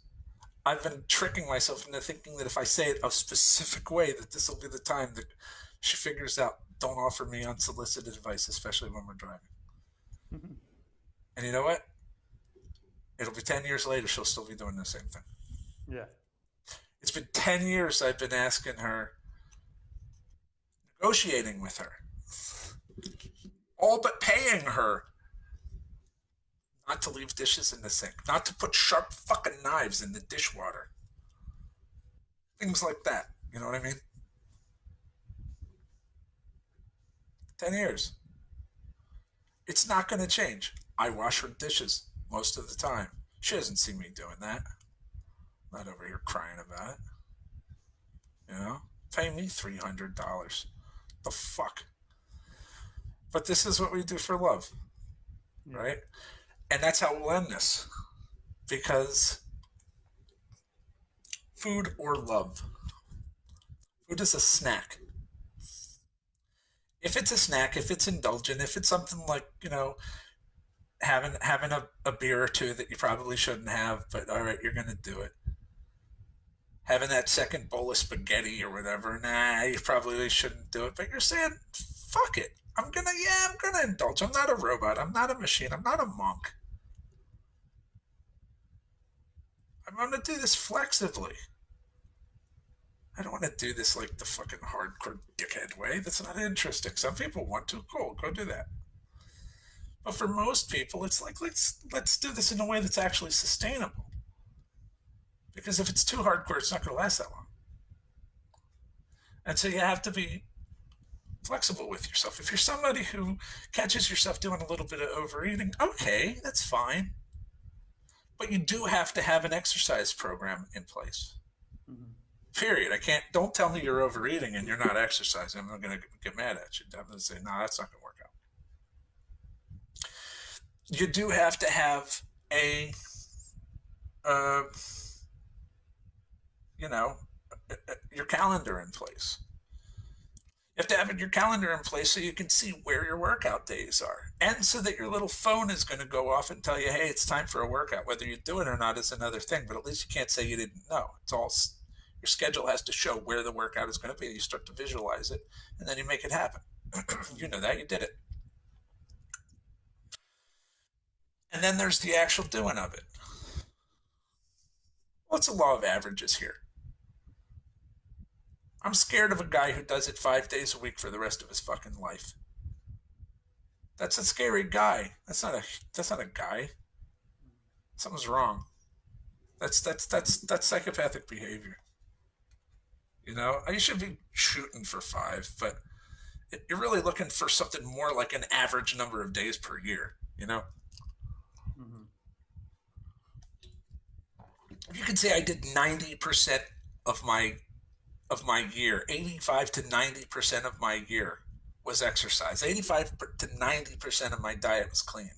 I've been tricking myself into thinking that if I say it a specific way, that this will be the time that she figures out, don't offer me unsolicited advice, especially when we're driving. And you know what? It'll be 10 years later, she'll still be doing the same thing. Yeah. It's been 10 years I've been asking her, negotiating with her, all but paying her not to leave dishes in the sink, not to put sharp fucking knives in the dishwater. Things like that. You know what I mean? 10 years. It's not going to change. I wash her dishes most of the time. She doesn't see me doing that. I'm not over here crying about it. You know? Pay me $300. The fuck? But this is what we do for love. Yeah. Right? And that's how we'll end this. Because food or love. Food is a snack. If it's a snack, if it's indulgent, if it's something like, you know, having a beer or two that you probably shouldn't have, but all right, you're going to do it. Having that second bowl of spaghetti or whatever, nah, you probably shouldn't do it. But you're saying, fuck it. I'm going to indulge. I'm not a robot. I'm not a machine. I'm not a monk. I'm going to do this flexibly. I don't want to do this like the fucking hardcore dickhead way. That's not interesting. Some people want to. Cool, go do that. But for most people, it's like, let's do this in a way that's actually sustainable. Because if it's too hardcore, it's not going to last that long. And so you have to be flexible with yourself. If you're somebody who catches yourself doing a little bit of overeating, okay, that's fine. But you do have to have an exercise program in place. Mm-hmm. Period. Don't tell me you're overeating and you're not exercising. I'm going to get mad at you. I'm going to say, no, that's not going to work out. You do have to have a, uh, you know, your calendar in place. You have to have your calendar in place so you can see where your workout days are. And so that your little phone is going to go off and tell you, hey, it's time for a workout. Whether you do it or not is another thing, but at least you can't say you didn't know. It's all, your schedule has to show where the workout is going to be. You start to visualize it, and then you make it happen. You know that, you did it. And then there's the actual doing of it. What's the law of averages here? I'm scared of a guy who does it 5 days a week for the rest of his fucking life. That's a scary guy. That's not a guy. Something's wrong. That's psychopathic behavior. You know, you should be shooting for 5, but you're really looking for something more like an average number of days per year. You know, Mm-hmm. if you could say I did 90% of my year, 85 to 90% of my year was exercise. 85 to 90% of my diet was clean.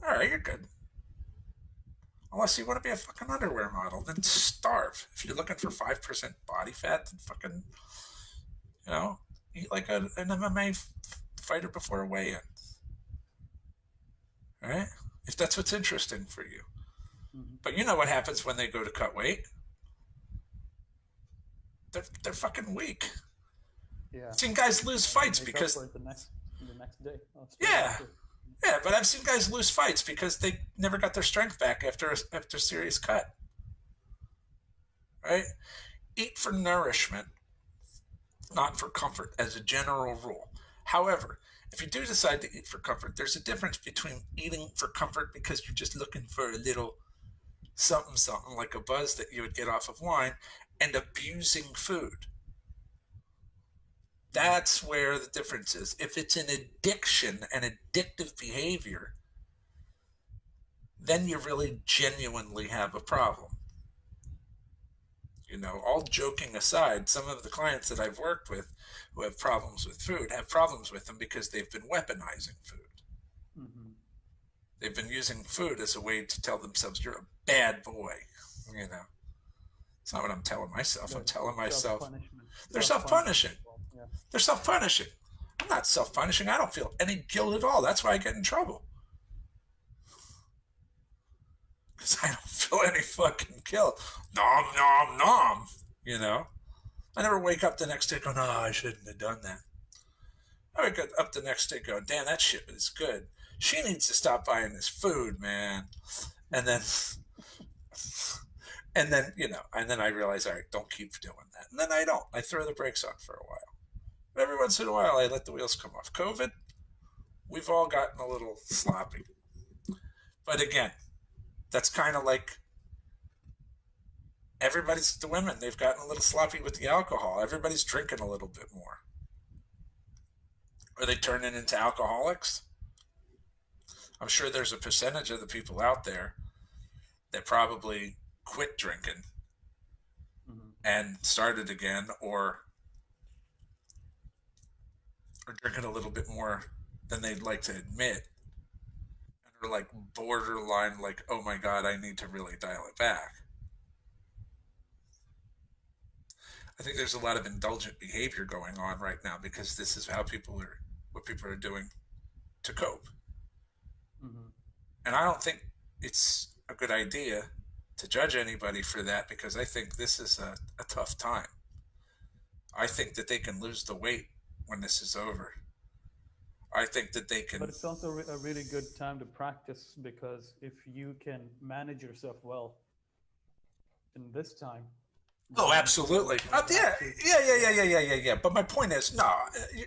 All right, you're good. Unless you want to be a fucking underwear model, then starve. If you're looking for 5% body fat, then fucking, eat like an MMA fighter before a weigh-in. All right? If that's what's interesting for you. Mm-hmm. But you know what happens when they go to cut weight? They're fucking weak. Yeah. I've seen guys lose fights because the next day. Yeah. Yeah, but I've seen guys lose fights because they never got their strength back after a serious cut. Right? Eat for nourishment, not for comfort, as a general rule. However, if you do decide to eat for comfort, there's a difference between eating for comfort because you're just looking for a little something like a buzz that you would get off of wine, and abusing food. That's where the difference is. If it's an addiction, an addictive behavior, then you really genuinely have a problem. You know, all joking aside, some of the clients that I've worked with who have problems with food have problems with them because they've been weaponizing food. Mm-hmm. They've been using food as a way to tell themselves, you're a bad boy. You know, it's not what I'm telling myself. I'm telling myself they're self-punishing. Yeah. They're self-punishing. I'm not self-punishing. I don't feel any guilt at all. That's why I get in trouble. Because I don't feel any fucking guilt. Nom, nom, nom. You know? I never wake up the next day going, oh, I shouldn't have done that. I wake up the next day going, damn, that shit is good. She needs to stop buying this food, man. And then, and then I realize, all right, don't keep doing that. And then I don't. I throw the brakes on for a while. But every once in a while, I let the wheels come off. COVID, we've all gotten a little sloppy. But again, that's kind of like the women. They've gotten a little sloppy with the alcohol. Everybody's drinking a little bit more. Are they turning into alcoholics? I'm sure there's a percentage of the people out there that probably quit drinking and started again, or are drinking a little bit more than they'd like to admit, and are like borderline, like, oh my God, I need to really dial it back. I think there's a lot of indulgent behavior going on right now because this is what people are doing to cope. Mm-hmm. And I don't think it's a good idea to judge anybody for that, because I think this is a tough time. I think that they can lose the weight when this is over. I think that they can. But it's also a really good time to practice, because if you can manage yourself well in this time. Oh, absolutely. Yeah. But my point is, no,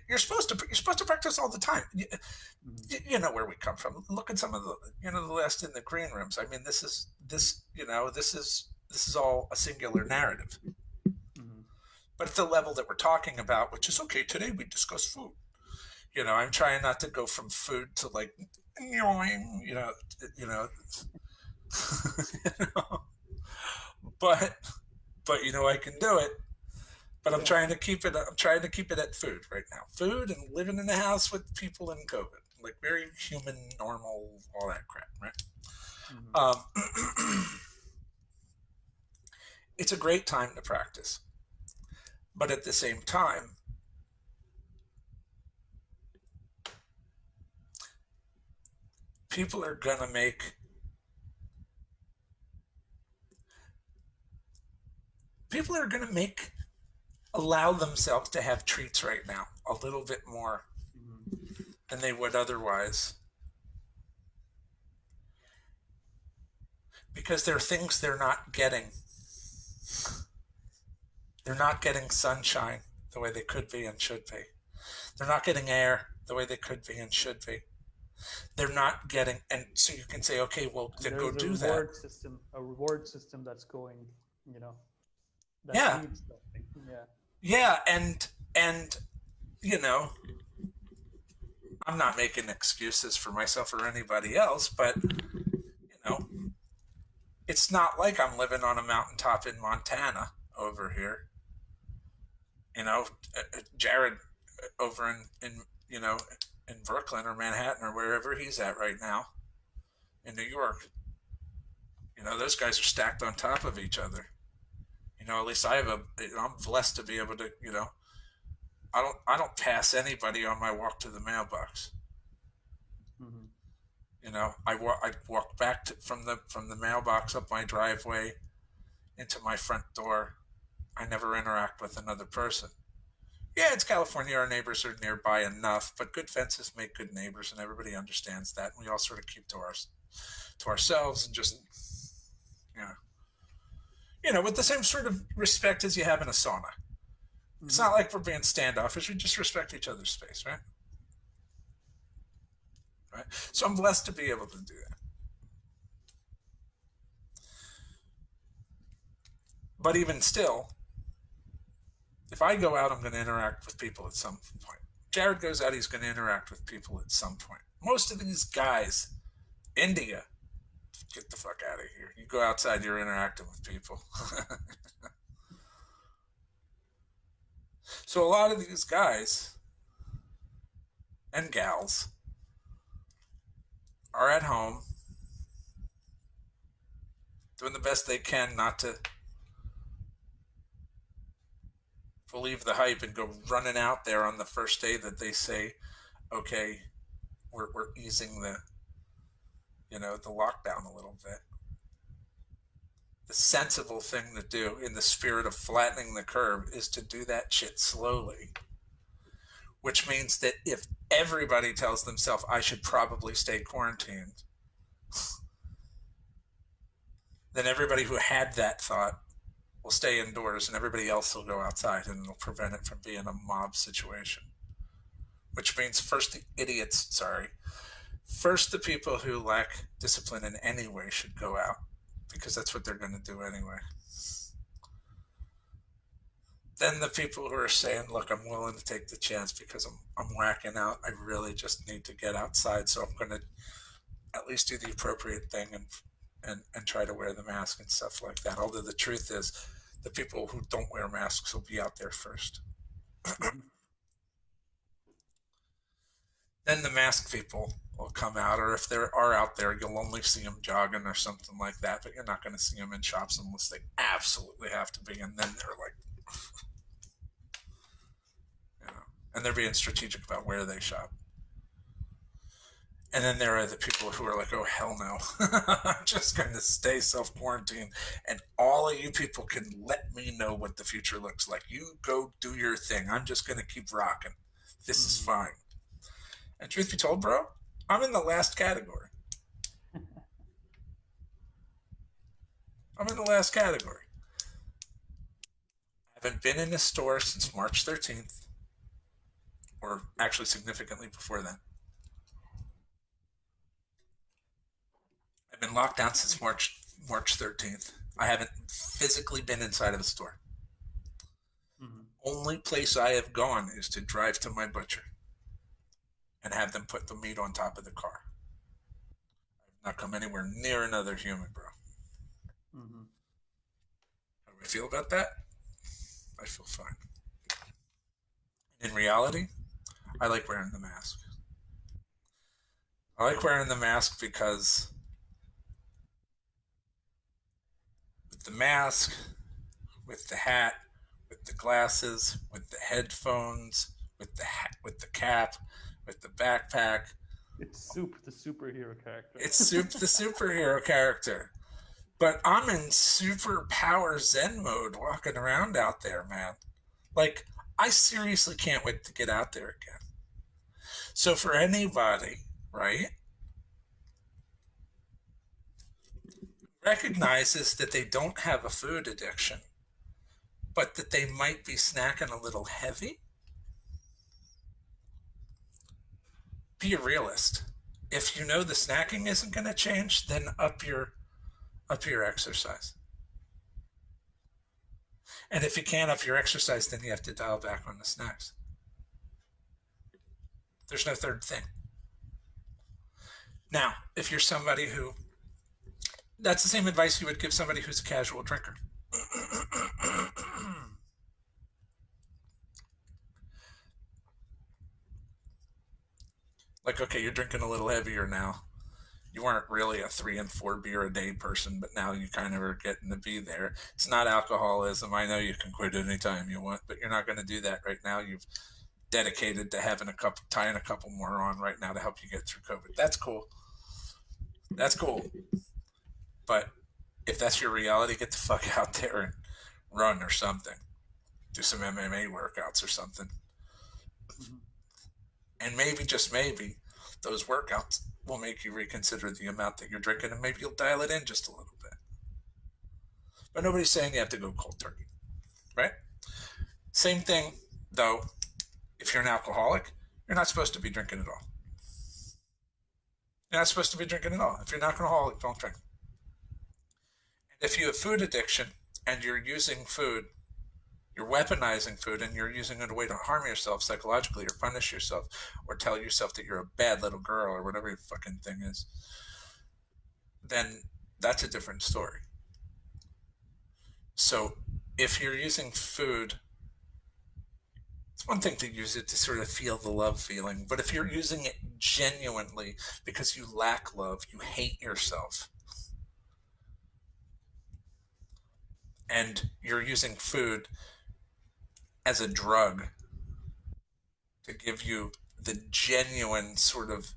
you're supposed to practice all the time. You know where we come from. Look at some of the, the last in the green rooms. I mean, this is all a singular narrative. Mm-hmm. But at the level that we're talking about, which is okay, today we discuss food. I'm trying not to go from food to like you know, you know, you know, but I can do it. But I'm Yeah. trying to keep it. I'm trying to keep it at food right now. Food and living in the house with people in COVID, like very human, normal, all that crap, right? Hmm. Um, it's a great time to practice, but at the same time, people are gonna make people are gonna make allow themselves to have treats right now a little bit more Hmm. than they would otherwise, because there are things they're not getting. They're not getting sunshine the way they could be and should be. They're not getting air the way they could be and should be. They're not getting, and so you can say, okay, well, And then go there's do that. a reward system that's going, you know, that Yeah, needs something. Yeah. yeah, and you know, I'm not making excuses for myself or anybody else, but know, it's not like I'm living on a mountaintop in Montana over here. Jared over in in Brooklyn or Manhattan or wherever he's at right now in New York. Those guys are stacked on top of each other. At least I'm blessed to be able to, I don't pass anybody on my walk to the mailbox. Hmm. I walk back from the mailbox up my driveway into my front door. I never interact with another person. Yeah, it's California. Our neighbors are nearby enough, but good fences make good neighbors, and everybody understands that. And we all sort of keep to ourselves and just you know with the same sort of respect as you have in a sauna. It's Hmm. not like we're being standoffish. We just respect each other's space, right? Right. So I'm blessed to be able to do that. But even still, if I go out, I'm going to interact with people at some point. Jared goes out, he's going to interact with people at some point. Most of these guys, India, get the fuck out of here. You go outside, you're interacting with people. So a lot of these guys and gals are at home doing the best they can not to believe the hype and go running out there on the first day that they say, okay, we're easing the lockdown a little bit. The sensible thing to do in the spirit of flattening the curve is to do that shit slowly, which means that if everybody tells themselves I should probably stay quarantined, then everybody who had that thought will stay indoors and everybody else will go outside, and it'll prevent it from being a mob situation. Which means first the people who lack discipline in any way should go out, because that's what they're going to do anyway. Then the people who are saying, look, I'm willing to take the chance because I'm whacking out. I really just need to get outside. So I'm going to at least do the appropriate thing and try to wear the mask and stuff like that. Although the truth is, the people who don't wear masks will be out there first. Hmm. Then the mask people will come out, or if they are out there, you'll only see them jogging or something like that. But you're not going to see them in shops unless they absolutely have to be. And then they're like, and they're being strategic about where they shop. And then there are the people who are like, oh, hell no. I'm just going to stay self quarantined. And all of you people can let me know what the future looks like. You go do your thing. I'm just going to keep rocking. This is Hmm. fine. And truth be told, bro, I'm in the last category. I'm in the last category. I haven't been in a store since March 13th, or actually significantly before then. I've been locked down since March 13th. I haven't physically been inside of a store. Hmm. Only place I have gone is to drive to my butcher and have them put the meat on top of the car. not come anywhere near another human, bro. Hmm. How do I feel about that? I feel fine. In reality, I like wearing the mask. I like wearing the mask because with the mask, with the hat, with the glasses, with the headphones, with the hat, with the cap, with the backpack, It's Soup, the superhero character. it's Soup the superhero character. But I'm in super power Zen mode walking around out there, man. Like, I seriously can't wait to get out there again. So, for anybody, right, recognizes that they don't have a food addiction, but that they might be snacking a little heavy, be a realist. If you know the snacking isn't going to change, then up your exercise. And if you can't up your exercise, then you have to dial back on the snacks. There's no third thing. Now, if you're somebody who, that's the same advice you would give somebody who's a casual drinker. Like, okay, you're drinking a little heavier now. You weren't really a 3 and 4 beer a day person, but now you kind of are getting to be there. It's not alcoholism. I know you can quit anytime you want, but you're not going to do that right now. You've dedicated to having tying a couple more on right now to help you get through COVID. That's cool. That's cool. But if that's your reality, get the fuck out there and run or something. Do some MMA workouts or something. Mhm. And maybe, just maybe, those workouts will make you reconsider the amount that you're drinking, and maybe you'll dial it in just a little bit. But nobody's saying you have to go cold turkey, right? Same thing, though, if you're an alcoholic, you're not supposed to be drinking at all. You're not supposed to be drinking at all. If you're an alcoholic, don't drink. And if you have food addiction and you're using food, you're weaponizing food and you're using it a way to harm yourself psychologically or punish yourself or tell yourself that you're a bad little girl or whatever your fucking thing is, then that's a different story. So if you're using food, it's one thing to use it to sort of feel the love feeling, but if you're using it genuinely because you lack love, you hate yourself, and you're using food as a drug to give you the genuine sort of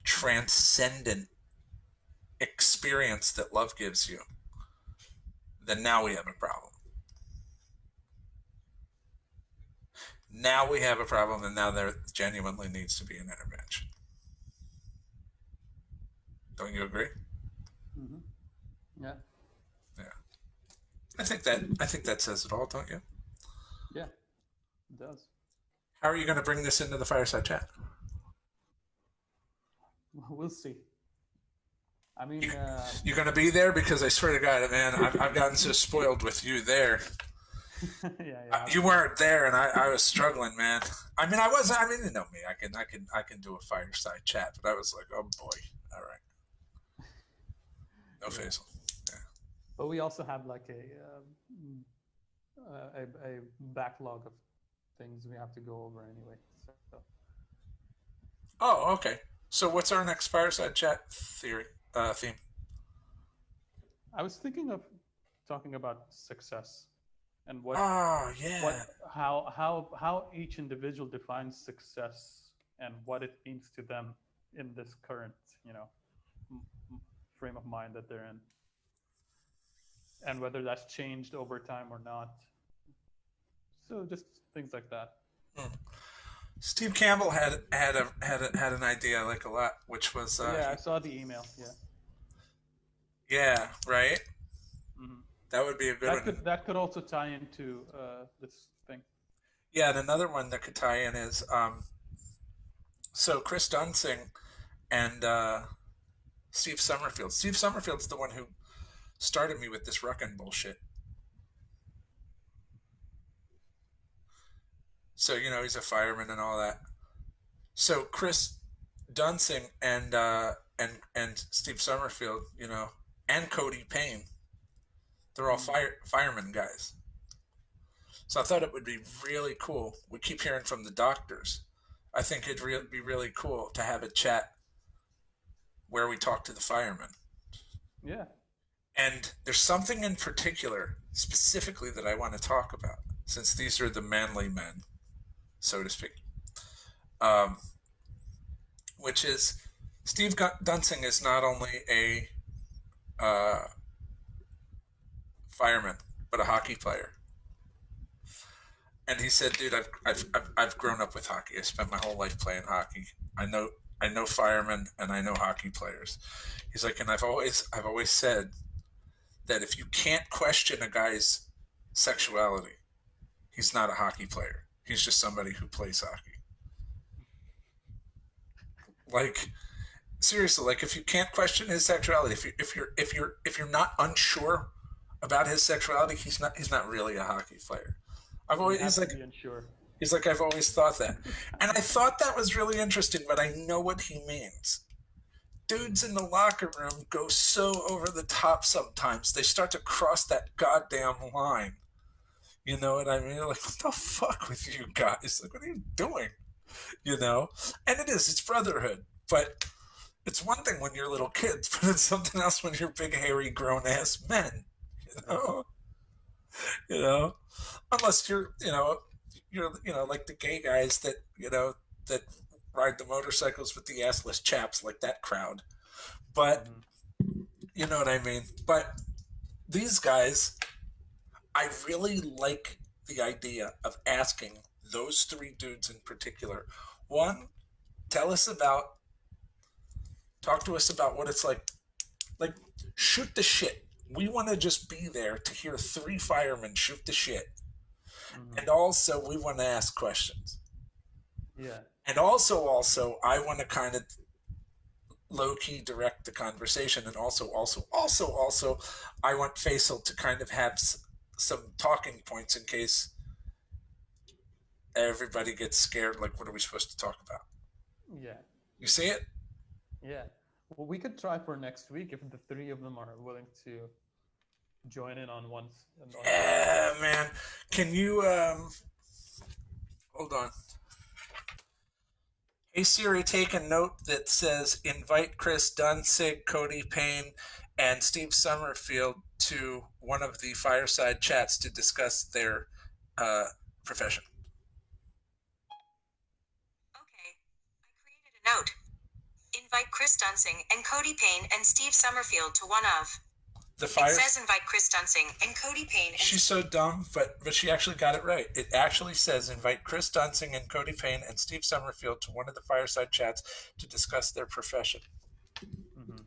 transcendent experience that love gives you, then now we have a problem. Now we have a problem, and now there genuinely needs to be an intervention. Don't you agree? Hmm. Yeah. Yeah. I think that says it all, don't you? Yeah. It does. How are you going to bring this into the fireside chat? We'll see. I You, mean, you're going to be there, because I swear to God, man, I've gotten so spoiled with you there. yeah, yeah. You weren't there, and I was struggling, man. I mean, I wasn't. I mean, you know me. I can do a fireside chat, but I was like, oh boy, all right, no Yeah. Faisal. Yeah. But we also have like a backlog of things we have to go over anyway. So Oh, okay. So what's our next fireside chat theme? I was thinking of talking about success and Oh yeah. how each individual defines success and what it means to them in this current, you know, frame of mind that they're in, and whether that's changed over time or not. So just things like that. Hmm. Steve Campbell had an idea I like a lot, which was Yeah, I saw the email. Yeah. yeah, right. Hmm. That would be a good one. That could also tie into this thing. Yeah, and another one that could tie in is so Chris Dunsing and Steve Summerfield. Steve Summerfield's the one who started me with this ruckin bullshit. So he's a fireman and all that. So Chris Dunsing and Steve Summerfield, and Cody Payne. They're all Mm. fireman guys. So I thought it would be really cool. We keep hearing from the doctors. I think it'd be really cool to have a chat where we talk to the firemen. Yeah. And there's something in particular, specifically, that I want to talk about, since these are the manly men, so to speak. Um, which is Steve Dunsing is not only a uh, fireman, but a hockey player. And he said, "Dude, I've grown up with hockey. I spent my whole life playing hockey. I know firemen and I know hockey players." He's like, and I've always said that if you can't question a guy's sexuality, he's not a hockey player. He's just somebody who plays hockey. Like, seriously, like, if you can't question his sexuality, if you're not unsure about his sexuality, he's not really a hockey player. I've You always have to be unsure. he's like, I've always thought that, and I thought that was really interesting, but I know what he means. Dudes in the locker room go so over the top sometimes. They start to cross that goddamn line. You know what I mean? Like, what the fuck with you guys? Like, what are you doing? You know? And it's brotherhood. But it's one thing when you're little kids, but it's something else when you're big, hairy, grown ass men. You Yeah. know? You know? Unless you're like the gay guys that ride the motorcycles with the assless chaps, like that crowd. But Hmm. you know what I mean? But these guys, I really like the idea of asking those three dudes in particular. One, tell us about, talk to us about what it's like. Like, shoot the shit. We want to just be there to hear three firemen shoot the shit. Hmm. And also, we want to ask questions. Yeah. And also, I want to kind of low key direct the conversation. And also, I want Faisal to kind of have some talking points in case everybody gets scared. Like, what are we supposed to talk about? Yeah. You see it? Yeah. Well, we could try for next week if the three of them are willing to join in on on something. Yeah, man. Can you hold on? Hey Siri, take a note that says invite Chris Dunsig, Cody Payne, and Steve Summerfield to one of the fireside chats to discuss their uh, profession. Okay, I created a note. Invite Chris Dunsing and Cody Payne and Steve Summerfield to one of. The It fire. says invite Chris Dunsing and Cody Payne and She's so dumb, but she actually got it right. It actually says invite Chris Dunsing and Cody Payne and Steve Summerfield to one of the fireside chats to discuss their profession. Hmm.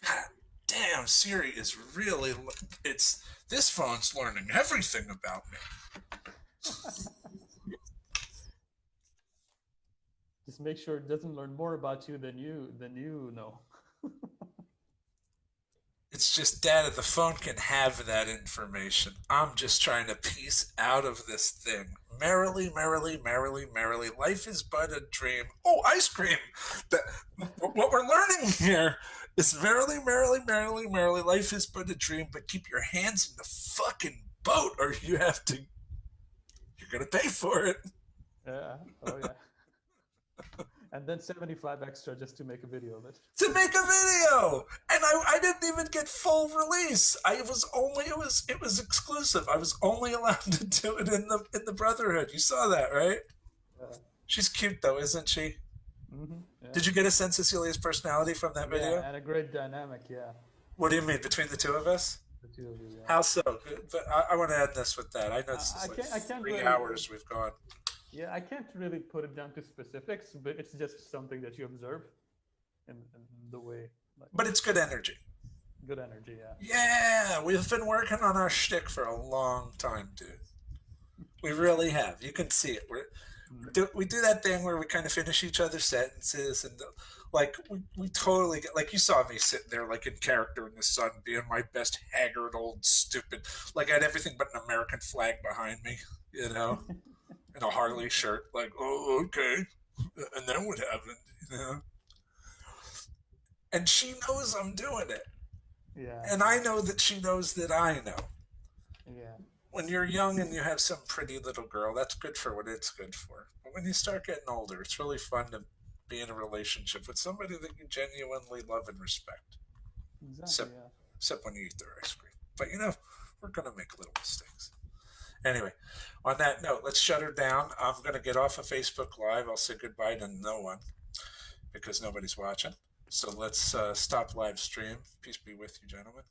God damn, Siri is really. It's this phone's learning everything about me. Just make sure it doesn't learn more about you than you know. It's just data. The phone can have that information. I'm just trying to piece out of this thing. Merrily, merrily, merrily, merrily. Life is but a dream. Oh, ice cream! That, what we're learning here is merrily, merrily, merrily, merrily. Life is but a dream, but keep your hands in the fucking boat, or you have to. You're gonna pay for it. Yeah. Oh yeah. And then 75 extra just to make a video of it. To make a video, and I didn't even get full release. It was exclusive. I was only allowed to do it in the Brotherhood. You saw that, right? Yeah. She's cute though, isn't she? Yeah. Did you get a sense of Celia's personality from that Yeah, video? and a great dynamic. Yeah, What do you mean between the two of us? the two of you. Yeah. How so? But I want to end this with that. I know this is I like can't. I can't three really. hours we've gone. Yeah, I can't really put it down to specifics, but it's just something that you observe in the way, like But it's good energy. good energy. Yeah. Yeah, we've been working on our shtick for a long time, dude. We really have. You can see it. We do that thing where we kind of finish each other's sentences and like we totally get like you saw me sitting there like in character in the sun being my best haggard old stupid like I had everything but an American flag behind me, in a Harley shirt like oh okay and then what happened. And she knows I'm doing it. Yeah. And I know that she knows that I know. Yeah. When you're young and you have some pretty little girl, that's good for what it's good for. But when you start getting older, it's really fun to be in a relationship with somebody that you genuinely love and respect. Exactly. Except, Yeah. except when you eat their ice cream. But we're going to make little mistakes. Anyway, on that note, let's shut her down. I'm going to get off of Facebook Live. I'll say goodbye to no one because nobody's watching. So let's stop live stream. Peace be with you, gentlemen.